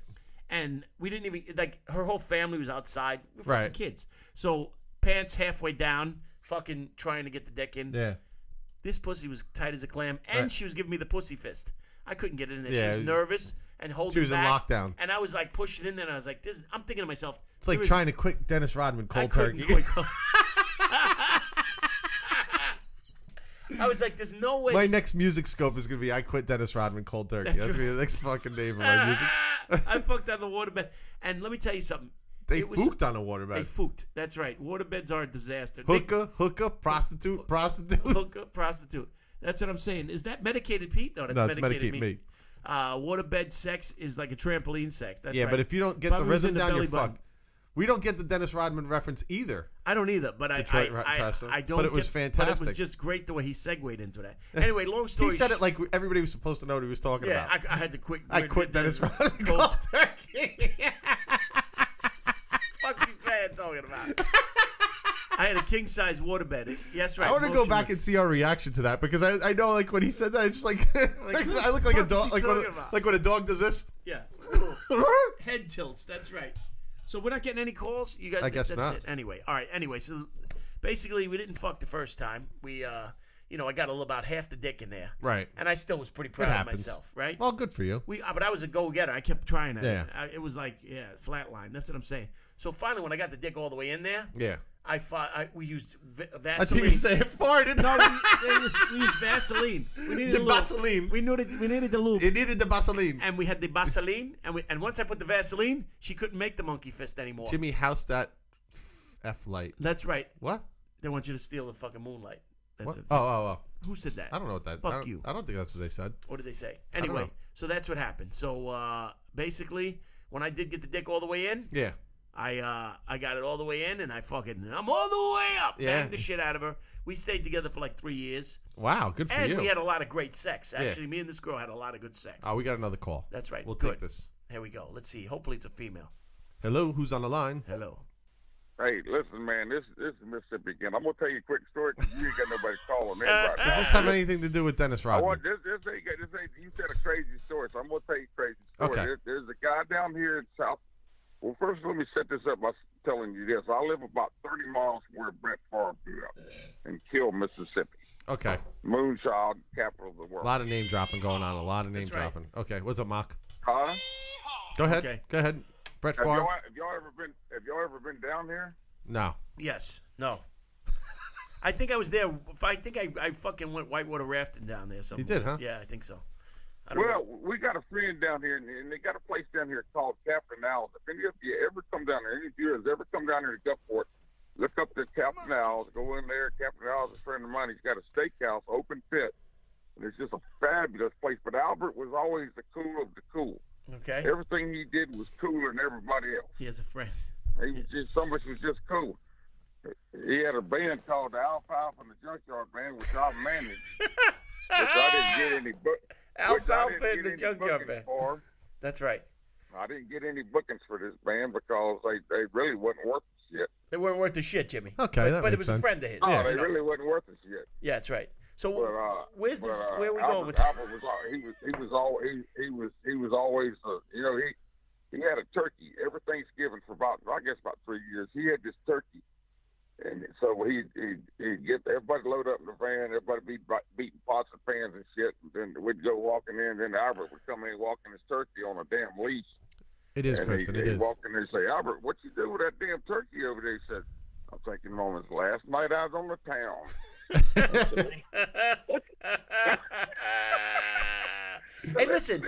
And we didn't even her whole family was outside. We're fucking right. kids. So pants halfway down, fucking trying to get the dick in. Yeah. This pussy was tight as a clam, and she was giving me the pussy fist. I couldn't get it in there. Yeah, she was nervous and holding back. She was in lockdown. And I was like pushing in there, and I was like, I'm thinking to myself. It's like trying to quit Dennis Rodman cold turkey. I was like, there's no way. My next music scope is going to be I quit Dennis Rodman cold turkey. That's going to be the next fucking name of my music. I fucked on the waterbed. And let me tell you something. They fooked on a waterbed. They fooked. That's right. Waterbeds are a disaster. Hooker, prostitute. Hooker, prostitute. That's what I'm saying. Is that medicated Pete? No, that's medicated meat. Waterbed sex is like a trampoline sex. That's right. But if you don't get the rhythm down, you're fucked. We don't get the Dennis Rodman reference either. I don't either, but I don't. But it was fantastic. But it was just great the way he segued into that. Anyway, long story. He said it like everybody was supposed to know what he was talking about. Yeah, I had to quit. I quit Dennis Rodman cold turkey. Fuck you, man, talking about. I had a king-size waterbed. Yes, right. I want to go back and see our reaction to that because I know like when he said that, I just like, I look like a dog, like when a dog does this. Yeah. Head tilts. That's right. So we're not getting any calls. You got. I guess that's not. It. Anyway, all right. Anyway, so basically we didn't fuck the first time. We I got about half the dick in there. Right. And I still was pretty proud of myself. Right. Well, good for you. But I was a go-getter. I kept trying it. Yeah. It was like flatline. That's what I'm saying. So finally, when I got the dick all the way in there. Yeah. We used Vaseline. I think you say it farted. No, we used Vaseline. We needed the Vaseline. We needed the lube. It needed the Vaseline. And we had the Vaseline. And once I put the Vaseline, she couldn't make the monkey fist anymore. Jimmy, how's that F-light? That's right. What? They want you to steal the fucking moonlight. That's it. Oh. Who said that? I don't know what that. Fuck you. I don't think that's what they said. What did they say? Anyway, so that's what happened. So basically, when I did get the dick all the way in, yeah. I got it all the way in, and I'm all the way up. Yeah. Banged the shit out of her. We stayed together for like 3 years. Wow, good for you. And we had a lot of great sex. Actually, me and this girl had a lot of good sex. Oh, we got another call. That's right. We'll good. take this. Here we go. Let's see. Hopefully it's a female. Hello, who's on the line? Hello. Hey, listen, man, this is Mississippi again. I'm going to tell you a quick story because you ain't got nobody calling in right now. Does this have anything to do with Dennis Rodman? You said a crazy story, so I'm going to tell you a crazy story. Okay. There's a guy down here in South. Well, first, let me set this up by telling you this. I live about 30 miles from where Brett Favre grew up in Kill, Mississippi. Okay. Moonchild, capital of the world. A lot of name dropping going on. A lot of name dropping. Okay. What's up, Mock? Huh? Go ahead. Okay. Go ahead. Brett Favre. Have y'all ever been down here? No. Yes. No. I think I was there. I think I fucking went whitewater rafting down there. You did, huh? Yeah, I think so. Well, we got a friend down here, and they got a place down here called Captain Al's. If any of you ever come down there, any of you has ever come down here to Gulfport, look up the Captain Al's, go in there. Captain Al's is a friend of mine. He's got a steakhouse, open pit, and it's just a fabulous place. But Albert was always the cool of the cool. Okay. Everything he did was cooler than everybody else. He has a friend. He was just so much was just cool. He had a band called the Alfalfa and the Junkyard Band, which I managed. Which I didn't get any Alfalfa and the Junkyard Band. That's right. I didn't get any bookings for this band because they really wasn't worth the shit. They weren't worth the shit, Jimmy. Okay, but it was a friend of his. Oh, they really wasn't worth the shit. Yeah, that's right. So where are we Albert, going with Albert was always he had a turkey every Thanksgiving for about 3 years. He had this turkey, and so he'd get everybody load up in the van, everybody be beating pots and pans and shit, and then we'd go walking in, and then Albert would come in walking his turkey on a damn leash. It is, Kristen, it is. He'd walk in there and say, Albert, what you do with that damn turkey over there? He said, I'm thinking on his last night I was on the town. Hey, listen.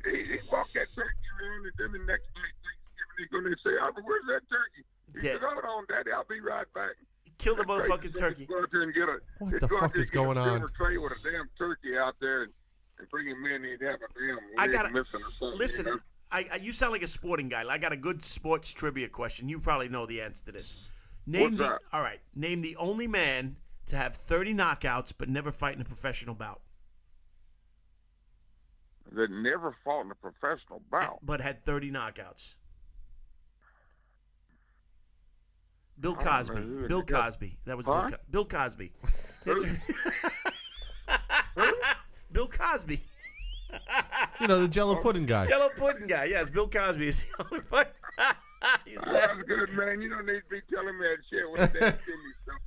He walked that turkey around, and then the next night, Thanksgiving, he's going to say, Albert, where's that turkey? He said, hold on, Daddy, I'll be right back. Kill the motherfucking turkey. Go out there and get what the fuck is going on? Tray with a damn turkey out there and bring him in. He'd have a damn leg missing or something. Listen, you know? you sound like a sporting guy. I got a good sports trivia question. You probably know the answer to this. All right. Name the only man to have 30 knockouts but never fight in a professional bout. That never fought in a professional bout. But had 30 knockouts. Bill Cosby. Bill Cosby. That was Bill Cosby. Bill Cosby. You know, the Jello pudding guy. Jello pudding guy. Yes, Bill Cosby is the only one. That's good, man. You don't need to be telling me that shit when they give me stuff.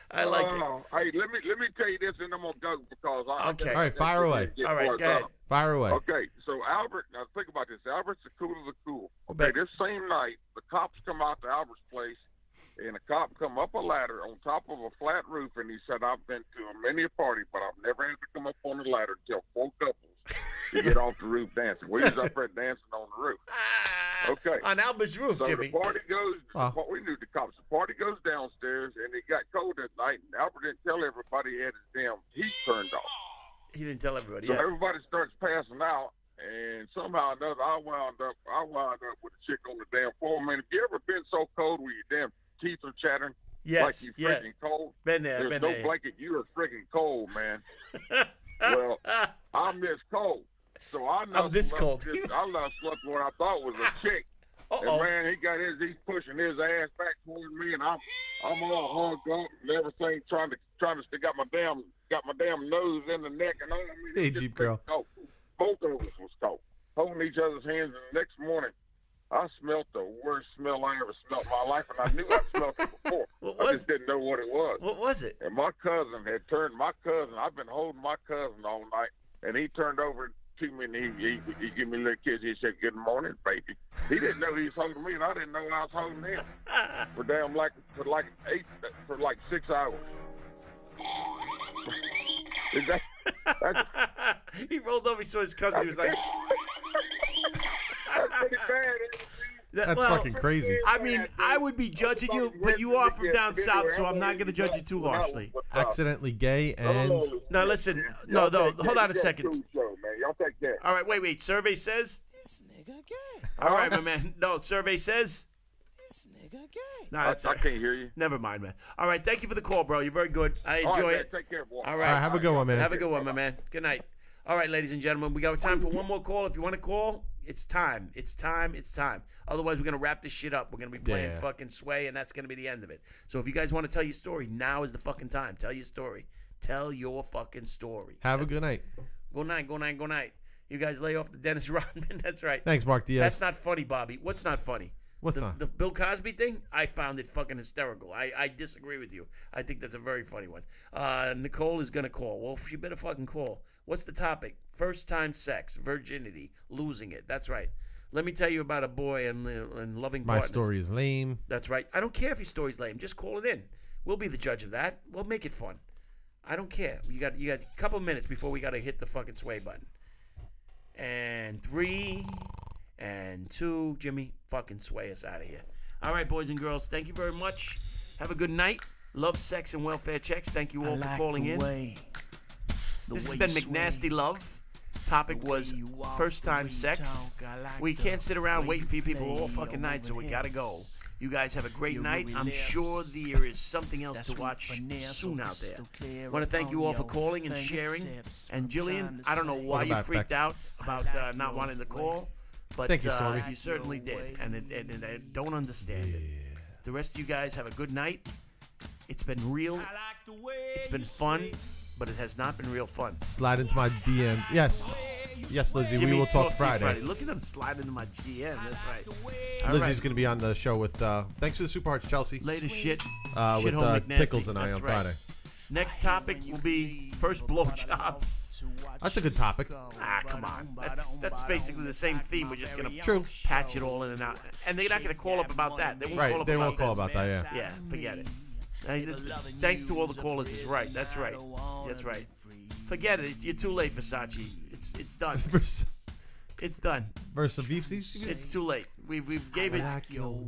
I like it. Hey, let me tell you this, and I'm gonna go because okay. All right, fire away. All right, go ahead. Fire away. Okay, so Albert. Now think about this. Albert's the cool of the cool. Okay, this same night, the cops come out to Albert's place, and a cop come up a ladder on top of a flat roof, and he said, "I've been to many a party, but I've never had to come up on the ladder until 4 couples to get off the roof dancing. We was up there dancing on the roof." Okay. On Albert's roof, so Jimmy. The party goes, we knew the cops. The party goes downstairs, and it got cold that night, and Albert didn't tell everybody he had his damn heat turned off. He didn't tell everybody, So everybody starts passing out, and somehow or another, I wound up with a chick on the damn floor. Man, have you ever been so cold where your damn teeth are chattering? Yes, like you freaking cold? Been there, There's no blanket. You are freaking cold, man. Well, I'm this cold. So I I'm this cold. I slept what I thought was a chick. And man, he's pushing his ass back toward me, and I'm all hugged up and everything, trying to stick got my damn nose in the neck and all. Hey, Jeep girl. Both of us was caught, holding each other's hands. And the next morning, I smelled the worst smell I ever smelled in my life, and I knew I smelled it before. I just didn't know what it was. What was it? And my cousin had turned. I've been holding my cousin all night, and he turned over to me and he gave me a little kiss. He said, "Good morning, baby." He didn't know he was holding me, and I didn't know I was holding him. For 6 hours. He rolled over, he saw his cousin. He was like, "That's pretty bad." That's fucking crazy. I mean, I would be judging you, but you are from down south, so I'm not going to judge you too harshly. Accidentally gay and... No, listen. No, hold on a second. Y'all take care. All right, wait. Survey says? This nigga gay. All right, my man. No, survey says? This nigga gay. No, I can't hear you. Never mind, man. All right, thank you for the call, bro. You're very good. I enjoy it. Take care, boy. All right. Have a good one, man. Have a good one, my man. Good night. All right, ladies and gentlemen, we got time for one more call. If you want to call, it's time. It's time. Otherwise, we're going to wrap this shit up. We're going to be playing fucking Sway, and that's going to be the end of it. So if you guys want to tell your story, now is the fucking time. Tell your story. Tell your fucking story. Have a good night. Good night. You guys lay off the Dennis Rodman. That's right. Thanks, Mark Diaz. That's not funny, Bobby. What's not funny? What's not? The Bill Cosby thing? I found it fucking hysterical. I disagree with you. I think that's a very funny one. Nicole is going to call. Well, she better fucking call. What's the topic? First time sex, virginity, losing it. That's right. Let me tell you about a boy and loving partners. My story is lame. That's right. I don't care if your story's lame. Just call it in. We'll be the judge of that. We'll make it fun. I don't care. You got a couple minutes before we got to hit the fucking Sway button. And 3 and 2. Jimmy, fucking sway us out of here. All right, boys and girls. Thank you very much. Have a good night. Love, sex, and welfare checks. Thank you all for calling in. This has been McNasty Love. Topic was first time sex. We can't sit around waiting for you people all fucking night, so we gotta go. You guys have a great night. I'm sure there is something else to watch soon out there. I want to thank you all for calling and sharing. And Jillian, I don't know why you freaked out about not wanting to call, but you certainly did, and I don't understand it. The rest of you guys have a good night. It's been real. It's been fun, but it has not been real fun. Slide into my DM. Yes, Lizzie. We will talk Friday. Look at them slide into my GM. That's right. Lizzie's going to be on the show with. Thanks for the Super Hearts, Chelsea. Latest shit. With Pickles and I on Friday. Next topic will be first blowjobs. That's a good topic. Come on. That's basically the same theme. We're just gonna patch it all in and out. And they're not gonna call up about that. They won't call about that. Yeah. Yeah. Forget it. Thanks to all the callers is right. That's right. Forget it. You're too late, Versace. It's done. It's done. It's too late. We gave it.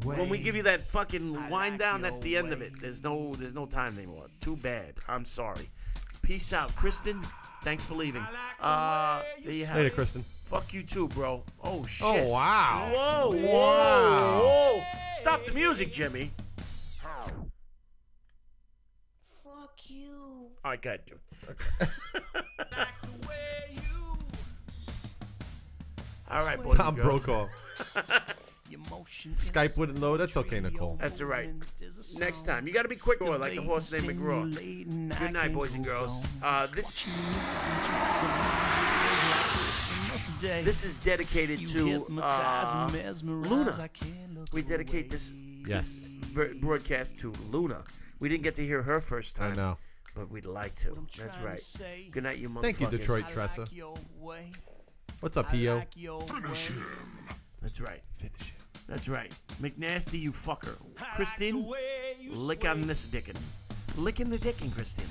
When we give you that fucking wind down, that's the end of it. There's no time anymore. Too bad. I'm sorry. Peace out, Kristen. Thanks for leaving. There you have Later, it. Kristen. Fuck you too, bro. Oh shit. Oh wow. Whoa. Stop the music, Jimmy. Fuck you. All right, good. All right, boys Tom and girls. Brokaw. Skype wouldn't load. That's okay, Nicole. That's all right. Next time. You got to be quick, boy, like the horse named McGraw. Good night, boys and girls. This is dedicated to Luna. We dedicate this broadcast to Luna. We didn't get to hear her first time. I know. But we'd like to. That's right. Good night, you motherfuckers. Thank you, Detroit Tressa. What's up, P.O.? Finish him. That's right. Finish him. That's right. McNasty, you fucker. Christine, lick on this dickin'. Licking the dickin', Christine.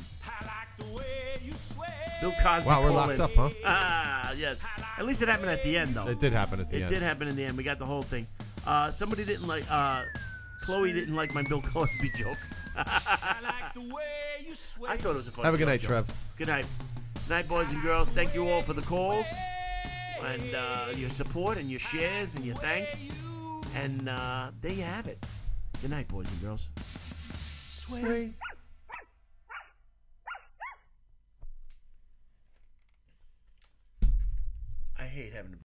Bill Cosby. Wow, we're locked up, huh? Ah, yes. At least it happened at the end, though. It did happen at the end. It did happen in the end. We got the whole thing. Somebody didn't like, Chloe didn't like my Bill Cosby joke. I thought it was a funny Have a good night, joke. Trev. Good night. Good night, boys and girls. Thank you all for the calls and your support and your shares and your thanks. And there you have it. Good night, boys and girls. Sway. I hate having to